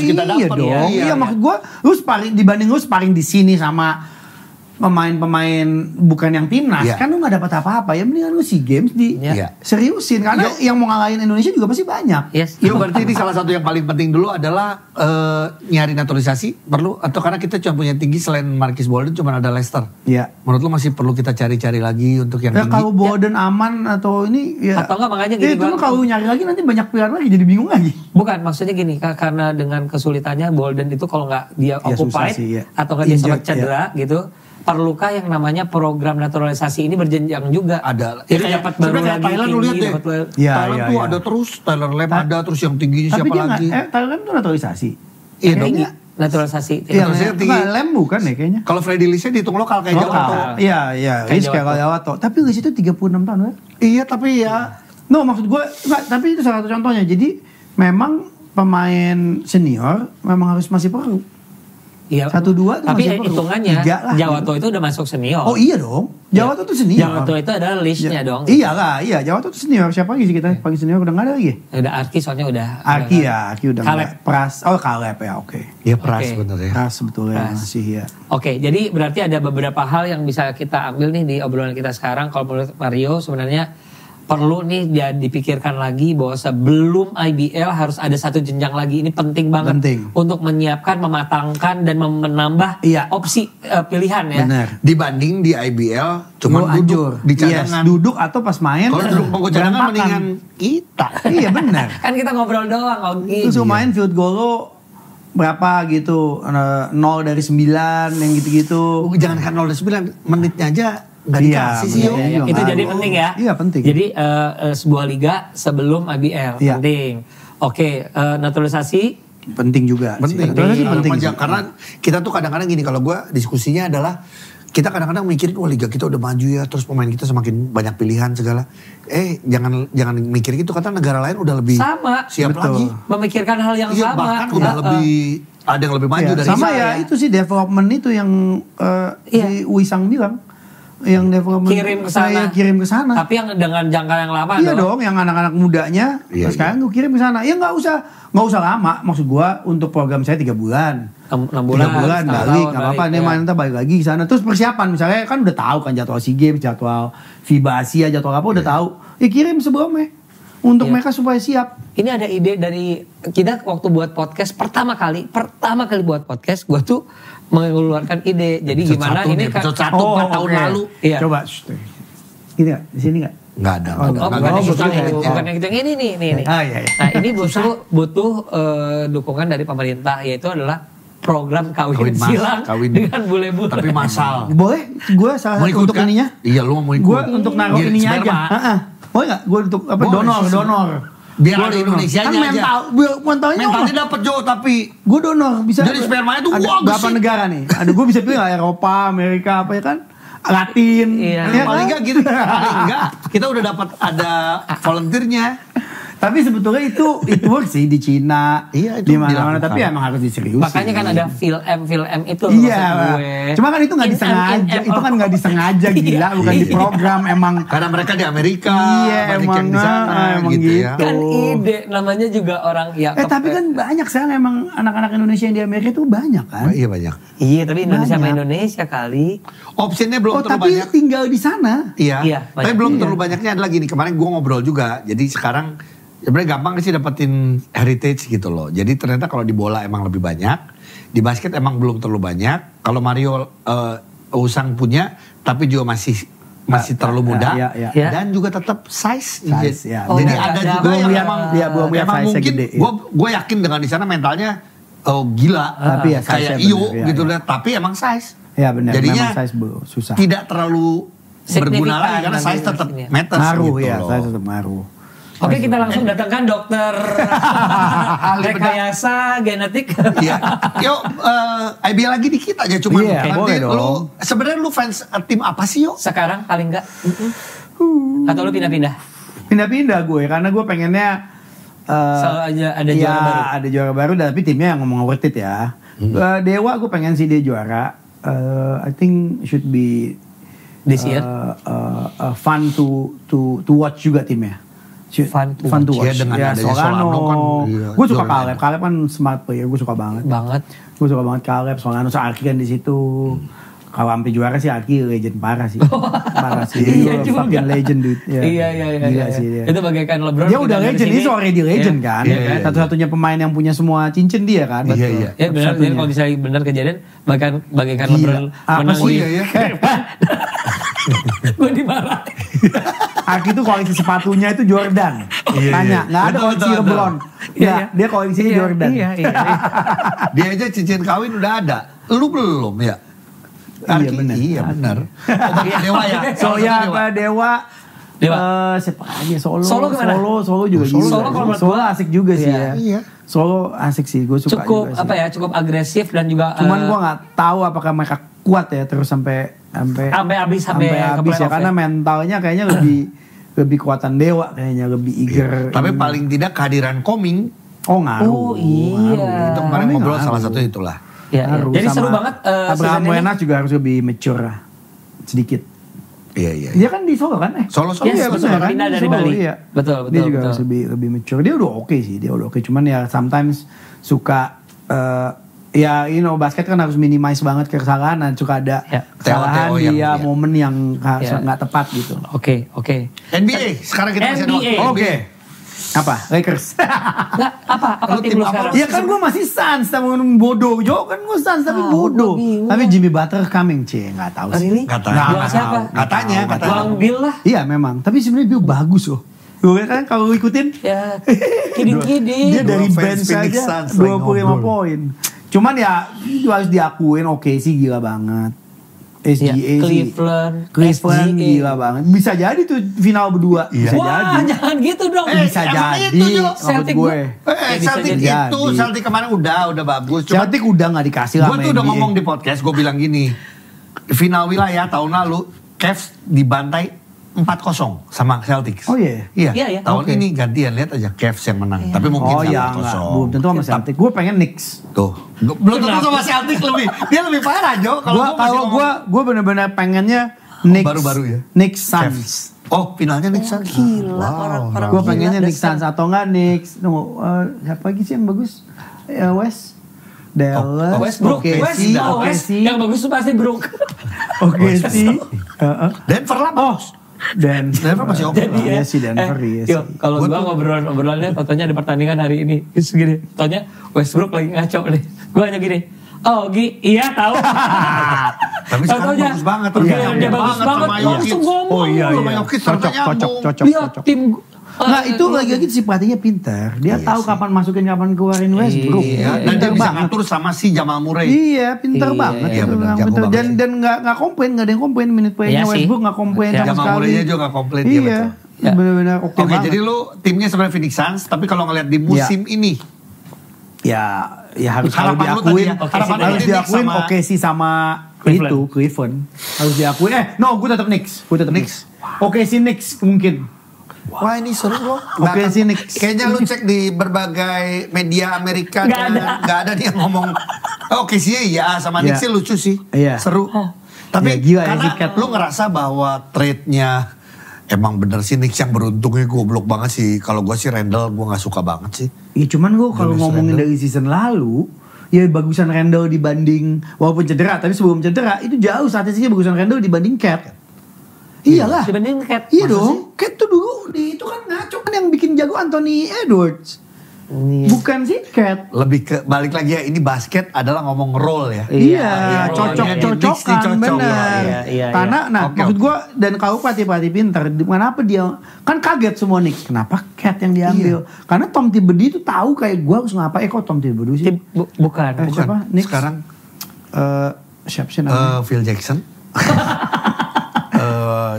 Iya maksud gue lu sparring dibanding lu sparring di sini sama pemain-pemain bukan yang timnas kan lu gak dapat apa-apa ya, mendingan lu SEA Games di seriusin karena yang mau ngalahin Indonesia juga pasti banyak. Itu berarti ini salah satu yang paling penting dulu adalah nyari naturalisasi perlu, atau karena kita cuma punya tinggi selain Marcus Bolden cuma ada Leicester. Menurut lu masih perlu kita cari-cari lagi untuk yang tinggi? Kalau Bolden aman atau ini atau enggak makanya gini. Itu kalau nyari lagi nanti banyak pilihan lagi jadi bingung lagi. Bukan, maksudnya gini karena dengan kesulitannya Bolden itu kalau nggak dia occupied atau nggak dia sempat cedera gitu. Perlukah yang namanya program naturalisasi ini berjenjang juga? Ada. Jadi dapat baru lagi Thailand lu lihat deh. Thailand tuh ada terus, Tyler Lam ada terus yang tingginya siapa lagi? Tapi Thailand itu naturalisasi. Iya dong. Naturalisasi. Lem bukan ya kayaknya. Kalau Freddy Lise dihitung lokal kayak Jawato. Iya. Lise kayak Jawato. Tapi Lise itu 36 tahun ya? Iya tapi ya. No maksud gue, tapi itu salah satu contohnya. Jadi memang pemain senior memang harus masih perlu. Iya. 1-2 tapi hitungannya Jawato itu udah masuk senior. Oh iya dong. Jawato itu senior. Jawato itu adalah listnya dong. Iya Jawato itu senior. Siapa lagi sih kita pakai senior udah nggak ada lagi? Udah Arki soalnya udah. Arki udah. Kaleb. Pras. Oh Kaleb ya oke. Iya Pras bener ya. Pras sebetulnya masih ya. Oke, jadi berarti ada beberapa hal yang bisa kita ambil nih di obrolan kita sekarang. Kalau menurut Mario sebenarnya perlu nih dia dipikirkan lagi bahwa sebelum IBL harus ada satu jenjang lagi. Ini penting banget untuk menyiapkan, mematangkan dan menambah opsi pilihan ya. Benar. Dibanding di IBL cuma duduk di cadangan. Duduk atau pas main. Kalau duduk bangku cadangan mendingan kita. Iya benar. Kan kita ngobrol doang, Ogi. Terus main field goal lo berapa gitu, 0 dari 9 yang gitu-gitu. Jangan kan 0 dari 9 menitnya aja. Gak dikasih sih. Itu jadi penting ya. Iya penting. Jadi sebuah liga sebelum IBL penting. Oke, naturalisasi penting juga. Penting. Karena kita tuh kadang-kadang gini, kalau gue diskusinya adalah kita kadang-kadang mikirin liga kita udah maju ya, terus pemain kita semakin banyak pilihan segala. Jangan mikir gitu, karena negara lain udah lebih siap lagi. Memikirkan hal yang sama. Bahkan udah lebih ada yang lebih maju dari sama ya. Itu sih development itu yang si Wisang bilang. Yang development kirim ke sana. Tapi yang dengan jangka yang lama dong, yang anak-anak mudanya sekarang gue kirim ke sana. Ya nggak usah lama. Maksud gue untuk program saya 3 bulan. 6 bulan. 3 bulan balik, nggak apa-apa. Nih main ntar balik lagi ke sana. Terus persiapan misalnya kan udah tahu kan jadwal SEA Games, jadwal FIBA Asia, jadwal apa udah tahu. Ya kirim sebelumnya untuk mereka supaya siap. Ini ada ide dari kita waktu buat podcast pertama kali buat podcast, gue tuh mengeluarkan ide. Jadi gimana ini kan 4 tahun lalu. Iya. Coba. Gini nggak? Di sini nggak? Nggak ada. Bukan yang gitu. Ini nih. Iya. Nah ini butuh dukungan dari pemerintah, yaitu adalah program kawin silang dengan bule-bule. Tapi massal. Boleh? Gue salah satu untuk ininya. Iya lu mau ikut. Gue untuk naruh ininya aja. Boleh nggak? Gue untuk donor. Biar ada Indonesianya kan aja. Mentalnya dapet Jo, tapi gue donor bisa. Jadi spermanya tuh ada berapa negara nih? Ada gue bisa pilih Eropa, Amerika, apa ya kan? Latin. Iya. Paling enggak gitu. Paling enggak kita udah dapat ada volunteernya. Tapi sebetulnya itu work sih di Cina, di mana-mana. Tapi emang harus diseriusin. Makanya kan ada film itu. Iya. Cuma kan itu nggak disengaja. Itu kan nggak disengaja gila, bukan di program emang. Karena mereka di Amerika, emang di sana, emang gitu ya. Kan ide namanya juga orang ya. Tapi kan banyak sekarang emang anak-anak Indonesia yang di Amerika itu banyak kan. Iya banyak. Iya tapi Indonesia sama Indonesia kali. Opsinya belum terlalu banyak. Tapi tinggal di sana. Iya. Tapi belum terlalu banyaknya adalah gini. Kemarin gue ngobrol juga. Jadi sekarang sebenarnya gampang sih dapetin heritage gitu loh. Jadi ternyata kalau di bola emang lebih banyak, di basket emang belum terlalu banyak. Kalau Mario Usang punya, tapi juga masih terlalu muda, dan juga tetap size. Ya. Jadi ada juga yang memang mungkin gue yakin dengan di sana mentalnya gila, tapi ya kayak Iyo gitu deh. Tapi emang size. Ya benar. Jadinya size susah. Tidak terlalu berguna lagi karena size tetap matters ngaruh, gitu ya, loh. size tetap ngaruh. Oke, kita langsung datangkan dokter rekayasa genetik. Iya. Yuk, IBL lagi dikit aja cuman. Nanti lu sebenarnya lu fans tim apa sih yuk? Sekarang paling enggak. Atau lu pindah-pindah? Pindah-pindah gue karena gue pengennya selalu aja ada juara baru. Ada juara baru tapi timnya yang ngomong worth it ya. Dewa gue pengen sih dia juara. I think should be this year fun to watch juga timnya. Fun to watch. Ya, dengan Solano kan. Gue suka Caleb. Caleb kan smart player. Gue suka banget. Gue suka banget Caleb. Solano, Arki kan di situ. Kalau sampai juara sih Arki legend parah sih. Parah sih. Iya juga. Fucking legend dude. Iya. Gila sih dia. Itu bagaikan LeBron. Dia udah legend. Dia already legend kan. Satu-satunya pemain yang punya semua cincin dia kan. Iya. Ya benar. Kalau misalnya benar kejadian bagaikan LeBron menang. Iya. Gue dimarah. Arki tuh koleksi sepatunya itu Jordan. Tanya, nggak ada koleksi LeBron. Dia koleksinya Jordan. Iya. Dia aja cincin kawin udah ada. Lu belum ya? Arki, iya benar. Dewa ya. Dewa. Siapa aja Solo kemana? Solo juga Solo asik juga sih ya. Iya. Solo asik sih, gue suka cukup juga sih. Cukup agresif dan juga. Cuman gue nggak tahu apakah mereka kuat ya terus sampai habis ya karena mentalnya kayaknya lebih kuatan Dewa kayaknya lebih eager. Tapi paling tidak kehadiran Koming. Ngaruh. Iya. Itu kemarin ngobrol salah satu itulah. Ya. Jadi seru banget. Abraham Wenas juga harus lebih mature lah sedikit. Iya. Dia kan di Solo kan? Solo. Iya, betul. Pindah dari Bali. Iya. Betul. Dia juga harus lebih mature. Dia udah oke sih. Cuman ya sometimes suka Ya, basket kan harus minimize banget kesalahan. Dan suka ada kesalahan TO di yang- momen yang nggak tepat gitu. Oke. NBA, sekarang kita masih ada NBA. waktu. Oke. Apa? Lakers. Nggak, apa Lu tim tim lu apa? sekarang? Ya kan gue masih Suns, tapi bodoh. Jo kan gue Suns tapi Ah, bodoh. gua bingung. Tapi Jimmy Butler coming, nggak tahu sih. Really? Katanya. Jual siapa? Katanya. Jual Bill lah. Iya memang, tapi sebenarnya dia bagus loh. Gue kan kalau lu ikutin Ya, kiding-kiding. dia dari Dua bench fans Phoenix saja Suns lagi 25 ngobrol. poin. Cuman ya itu harus diakuin, oke sih gila banget. SGA Ya, sih. Cleveland Cleveland SGA. gila banget. Bisa jadi tuh final berdua. Bisa Wah, jadi. jangan gitu dong. Bisa emang jadi. itu, Jo. Maksud Celtic gue. bisa Celtic jadi. itu, Celtic kemarin udah bagus. Cuma Celtic udah gak dikasih lah gue tuh udah ngomong di podcast, gue bilang gini, final wilayah tahun lalu, Cavs dibantai 4-0 sama Celtics. Oh iya? Iya, iya. Tahun Oke. ini gantian, lihat aja Cavs yang menang. Tapi mungkin Oh ya 1-0. enggak, belum tentu sama Celtic. Gue pengen Knicks. Tuh, belum tentu sama Celtics lebih. Dia lebih parah, Jo. Kalau gue bener-bener pengennya Knicks. baru-baru ya? Knicks Suns. Oh, finalnya Knicks Suns. Gila, Wow. orang Gue gila, pengennya Knicks dasar. Suns atau enggak Knicks. Tunggu, siapa lagi sih yang bagus? West. Dallas. Westbrook, OKC, West. Yang bagus tuh pasti Brook. OKC. Denver lah. Oh, Denver masih oke. Jadi Iya sih Denver, iya sih. Kalau gua ngobrolannya, fotonya ada pertandingan hari ini. Terus gini, fotonya Westbrook lagi ngaco nih. Gua hanya gini, oh iya tahu. Tapi sekarang Fotonya, bagus banget. Iya, Nyambung dia bagus banget. sama Jokic. Langsung ngomong. Oh iya, Sama iya. Jokic Cocok, ternyata cocok, nyambung. cocok, Lihat cocok. tim. Nah itu lagi-lagi si pelatihnya pintar. Dia tahu kapan masukin, kapan keluarin Westbrook. Iya, dan dia bisa ngatur sama si Jamal Murray. Iya, pintar Iya, banget. iya, itu benar, memang jago pintar. banget Dan nggak komplain, nggak ada yang komplain minute playnya Iya sih. Westbrook nggak komplain Iya. sama Jamal sekali. Murray-nya juga nggak komplain, dia Iya, betul. Ya. benar-benar oke Oke, banget. jadi lu timnya sebenarnya Phoenix Suns, tapi kalau ngeliat di musim ini, ya harus Harapan lu diakuin. tadi ya, harapan Harus lu diakuin sama- oke sih sama Cleveland. itu Cleveland. Harus diakuin. Gue tetap Knicks. Gue tetap Knicks. Oke sih Knicks mungkin. wah ini seru loh. Oke sih Knicks. Kayaknya lu cek di berbagai media Amerika, Nggak ada. nggak ada dia ngomong. Oke sih ya, sama Knicks Iya. sih lucu sih, Iya. seru. Ya, Tapi gila ya karena si Cat. lu ngerasa bahwa trade-nya emang bener sih Knicks yang beruntungnya goblok banget sih. Kalau gue sih Randall gue nggak suka banget sih. Ya cuman gue kalau Julius ngomongin Randle. dari season lalu, ya bagusan Randall dibanding, walaupun cedera, tapi sebelum cedera itu jauh statistiknya bagusan Randall dibanding Cat. Iyalah. Dibanding Cat. Iya dong. Cat tuh dulu itu kan ngaco kan yang bikin jago Anthony Edwards. Iya. Bukan si Cat. Lebih ke balik lagi ya, ini basket adalah ngomong role ya. Iya, iya, cocok-cocokan cocok. bener. Iya. Karena, Oke, maksud oke. gue dan kalau pelatih pinter, kenapa dia kan kaget semua nih, kenapa Cat yang diambil? Karena Tom Thibodeau itu tahu kayak gue harus ngapain. Kok Tom Thibodeau sih? Bukan. Siapa? Knicks? Sekarang Siapa sih namanya? Phil Jackson,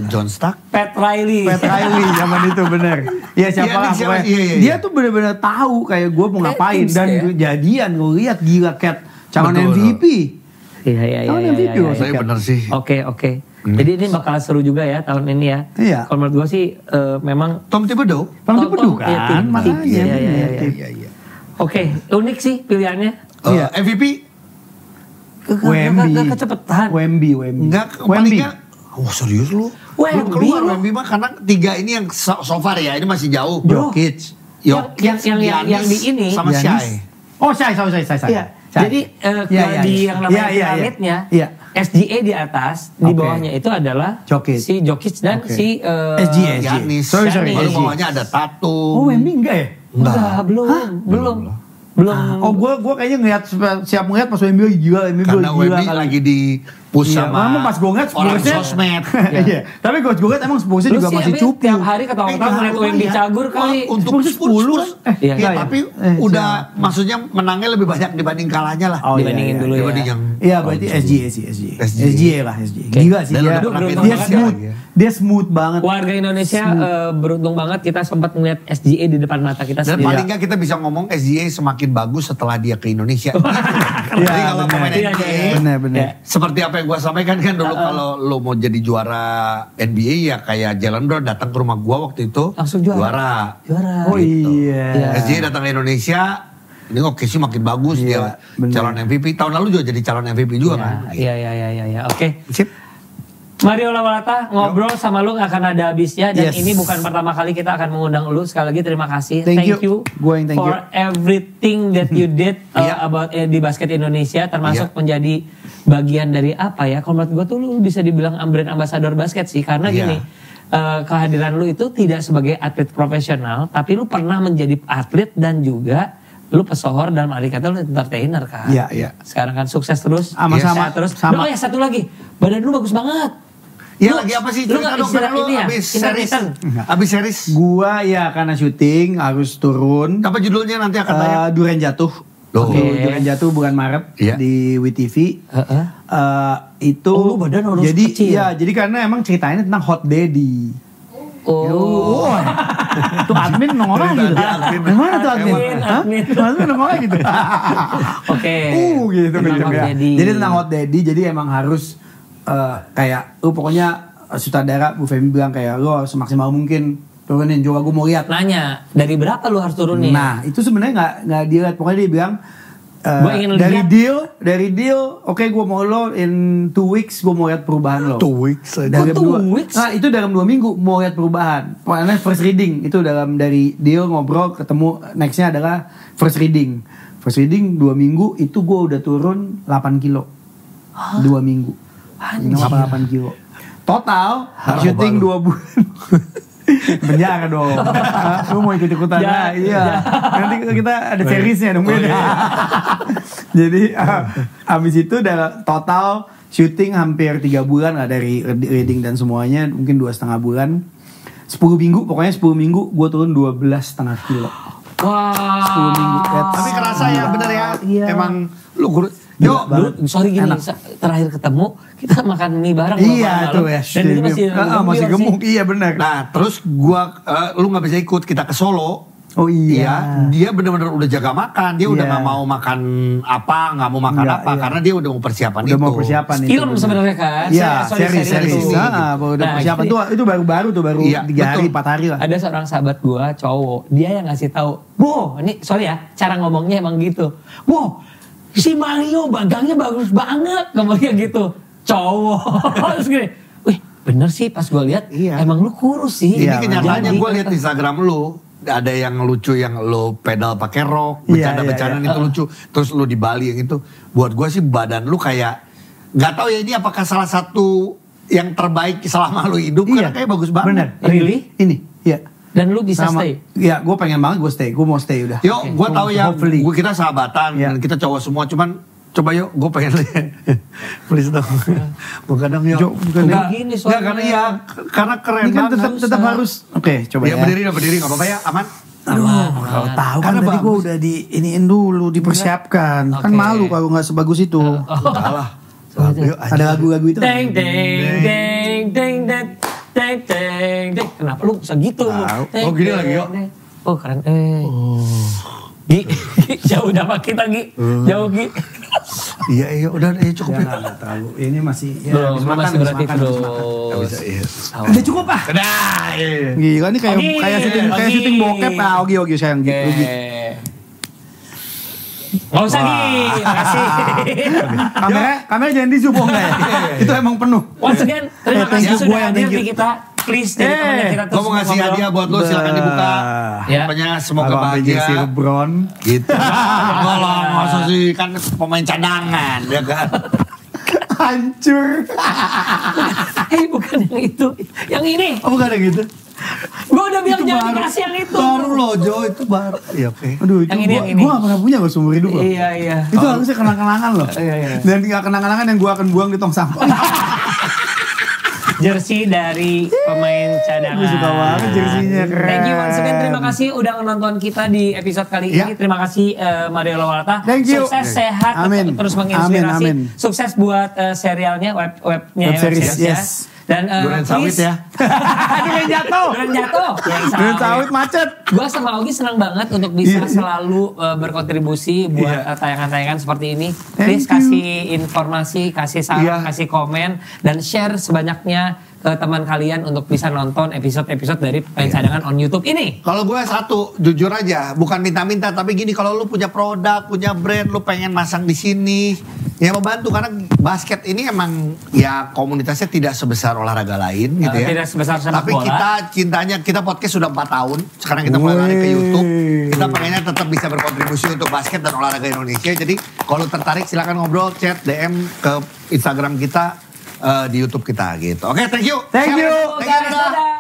John Stark. Pat Riley. Pat Riley zaman itu bener. Ya siapa Iya, lah siapa? pokoknya. Iya, iya, Dia iya. tuh bener-bener tahu kayak gue mau Kayak ngapain. tips Dan ya. kejadian gue lihat gila Cat. Calon Betul, MVP. Iya. Tahun MVP loh. Saya bener sih. Oke. Jadi ini bakal seru juga ya tahun ini ya. Iya. Kalau menurut gue sih memang Tom Thibodeau. Tom Tom, Thibodeau iya, kan, tim. makanya. Iya, bener, iya. tim. Iya. oke, unik sih pilihannya. Iya. MVP Wemby. Gak kecepetan. Wemby. enggak Wemby. palingnya. Oh serius lu? Wemby Belum keluar lu. Wemby mah karena 3 ini yang so far ya, ini masih jauh. Jokic. Yang di ini. sama Giannis. Shai. Oh, Shai. Iya. Jadi di yang namanya piramidnya, Iya. SGA di atas, di Oke. bawahnya itu adalah Jokic. si Jokic dan Oke. si SGA. Giannis. Sorry. Baru SGA. bawahnya ada Tatum. Oh, Wemby enggak ya? Enggak, belum. Oh, gue kayaknya ngeliat siap ngeliat pas Wemby gila, Karena Wemby lagi di push Iya, sama memang pas gue ngeliat orang Spursnya sosmed. Iya. Tapi gue ngeliat emang Spursnya Lu juga sih masih Abi, cupu. tiap hari ketawa-ketawa ngeliat Wemby cagur kali. Untuk Spurs Spurs. Iya. Ya, Iya. tapi udah maksudnya menangnya lebih banyak dibanding kalahnya lah. Oh, iya, Dibandingin iya, dulu iya. ya. Dibanding yang Iya berarti SGA sih SGA lah SGA. Oke. Gila sih Dan dia. udah pernah Dia pindah smooth. lagi ya. Dia smooth banget. Warga Indonesia beruntung banget kita sempat melihat SGA di depan mata kita Dan sendiri. paling nggak kita bisa ngomong SGA semakin bagus setelah dia ke Indonesia. Jadi Iya, kalau bener. pemain Iya, NBA, iya. Bener. Ya. seperti apa yang gue sampaikan kan dulu kalau lo mau jadi juara NBA ya kayak Jalen Brown datang ke rumah gue waktu itu Langsung juara. Oh iya. Iya. SGA datang ke Indonesia, ini oke sih makin bagus Iya, dia bener. calon MVP. Tahun lalu juga jadi calon MVP juga kan. Iya. Oke. Sip. Mario Lawalata, ngobrol sama lu gak akan ada habisnya. Dan Yes. ini bukan pertama kali kita akan mengundang lu. Sekali lagi terima kasih. Thank you. Gue yang thank for you. everything that you did about di basket Indonesia. Termasuk menjadi bagian dari apa ya. Kalau menurut gue tuh lu bisa dibilang brand ambassador basket sih. Karena gini, kehadiran lu itu tidak sebagai atlet profesional. Tapi lu pernah menjadi atlet dan juga lu pesohor dalam arti kata lu entertainer kan. Iya. Sekarang kan sukses terus. Sama-sama. sehat terus. Sama. Oh ya satu lagi. Badan lu bagus banget. Iya Lu- lagi apa sih? lu Cerita nggak dong, istirahat karena lu ini ya? abis series. Intermittent. Abis series. Gua ya karena syuting harus turun. Apa judulnya nanti akan tayang? Durian Jatuh. Loh. Itu Durian Jatuh bulan Maret Iya. di WTV. Itu Oh, lu badan harus jadi kecil. ya jadi karena emang ceritanya tentang hot daddy. Oh. Tuh admin nongol lagi gitu. Admin. Gimana tuh admin? Admin, Hah? admin. Admin nongol lagi gitu. Oke. Gitu Tentang kenceng hot ya. daddy. Jadi tentang hot daddy, jadi emang harus kayak pokoknya sutradara Bu Femi bilang kayak lo semaksimal mungkin turunin juga gue mau lihat. Nanya, dari berapa lu harus turunin? Nah itu sebenarnya nggak dilihat, pokoknya dia bilang Gua ingin dari lihat. deal, oke gue mau lo in 2 weeks gue mau lihat perubahan lo. 2 weeks aja. Dalam Oh, 2 dua- weeks? Nah itu dalam 2 minggu mau lihat perubahan. Pokoknya first reading itu dari deal ngobrol ketemu, nextnya adalah first reading. First reading 2 minggu itu gue udah turun 8 kilo. 2 minggu. 8 kilo. Total syuting 2 bulan. Penjara dong. Lu mau ikut-ikutan? Ya, Iya. Nanti kita ada seriesnya dong. Jadi abis itu udah total syuting hampir 3 bulan lah dari reading dan semuanya, mungkin 2,5 bulan. 10 minggu, pokoknya 10 minggu gue turun 12,5 kilo. Wah. 10 minggu. Tapi kerasa ya bener ya. Iya. Emang lu guru. Yo, Dulu, sorry gini, Enak. terakhir ketemu kita makan mie bareng. Iya malam. tuh ya. Dan itu masih masih gemuk. Iya benar. Nah terus gua, lu gak bisa ikut, kita ke Solo. Oh iya. Dia benar-benar udah jaga makan. Dia udah Iya. gak mau makan apa, gak mau makan Enggak, apa. iya. Karena dia udah mau persiapan Udah itu. mau persiapan itu. Film sebenarnya kan. Iya, Seri series. itu. Udah Nah, persiapan ini- tuh itu baru-baru tuh baru Iya, 3 hari betul. 4 hari lah. Ada seorang sahabat gua cowok, dia yang ngasih tahu, "Bo, ini sorry ya, cara ngomongnya emang gitu. Bo, si Mario bagangnya bagus banget," ngomongnya gitu. Cowok. Terus gini, "Wih, bener sih pas gua lihat, Iya. emang lu kurus sih." Ini Iya, kenyataannya Jadi, gue lihat di Instagram lu. Ada yang lucu yang lu pedal pakai rok, Iya, bercanda-bercandaan iya. itu lucu. Terus lu di Bali yang itu. Buat gue sih badan lu kayak, nggak tahu ya ini apakah salah satu yang terbaik selama lu hidup. Karena kayak bagus banget. Bener. Really? Ini. Iya. Dan lu bisa stay. Iya, gue pengen banget gue stay. Gue mau stay udah. Yuk, gue tahu ya, Hopefully. kita sahabatan, Iya. kita cowok semua, cuman coba yuk, gue pengen lihat, please dong, bukan dong yuk, Jo, bukan Enggak gini soalnya. karena iya, karena keren Ini kan banget. tetap harus. Oke, coba Ya ya. berdiri nggak apa-apa ya, aman. Aduh, kalau tahu kan Karena tadi gue bagus. udah iniin dulu, dipersiapkan. Kan Oke. malu kalau nggak sebagus itu. Salah. Yuk, Ada lagu-lagu itu. Deng deng deng deng deng deng deng deng. Kenapa lu bisa gitu? Tahu. Deng, Oh, gini deng, lagi, yuk. deng. Oh keren. Gi, jauh dapat kita Gi. Jauh Gi. Iya, udah, cukup ya. Jangan terlalu. Ini masih Belum, habis lu makan, masih habis berarti makan, habis makan. Nggak bisa, iya. terus. Udah cukup ah. Udah, iya. Gila ini kayak Ogi, kayak Ogi. syuting bokep. Ah, Ogi sayang Oke. gitu. Nggak usah Gi, makasih. Kamera jangan di zoom enggak ya? Itu emang penuh. Once again, terima Thank kasih you, sudah gua yang hadir thank you. di kita. Please jadi temannya kita Gue terus mau ngasih ngobrol. hadiah buat lo, silakan dibuka. Ya. Pokoknya semoga Kalau sampai bahagia. jersey LeBron. Gitu. Kalau masa sih kan pemain cadangan, ya kan. Hancur. Bukan yang itu, yang ini. Oh bukan ada gitu. Gue udah bilang Itu jangan baru. dikasih yang itu. Baru loh, Jo, itu baru. Iya, oke. Aduh itu Yang ini, yang ini. gue gak pernah punya loh seumur hidup loh. Iya. Itu harusnya kenang-kenangan loh. Iya. Dan tinggal kenang-kenangan yang gue akan buang di tong sampah. Jersey dari pemain cadangan. Gue suka banget jersinya, keren. Thank you once again, terima kasih udah nonton kita di episode kali ini. Ya. Terima kasih Mario Lawalata. Thank you. Sukses, sehat, Amin. terus menginspirasi. Amin. Sukses buat serialnya, webnya, Web series, ya. yes. Dan Durian sawit please- ya. Durian jatuh. Durian jatuh. Durian sawit macet. Gue sama Ogi senang banget untuk bisa Iya. selalu berkontribusi buat Iya. tayangan-tayangan seperti ini. Thank Please you. kasih informasi, kasih saran, Iya. kasih komen, dan share sebanyaknya ke teman kalian untuk bisa nonton episode-episode dari Pemain Cadangan on YouTube ini. Kalau gue satu, jujur aja, bukan minta-minta, tapi gini, kalau lu punya produk, punya brand, lu pengen masang di sini, Ya membantu karena basket ini emang ya komunitasnya tidak sebesar olahraga lain gitu ya. Tidak sebesar sepak Tapi bola. kita podcast sudah 4 tahun. Sekarang kita mulai lari ke YouTube. Kita pengennya tetap bisa berkontribusi untuk basket dan olahraga Indonesia. Jadi kalau tertarik silakan ngobrol, chat, DM ke Instagram kita di YouTube kita gitu. Oke, thank you. Thank you. Guys, dadah.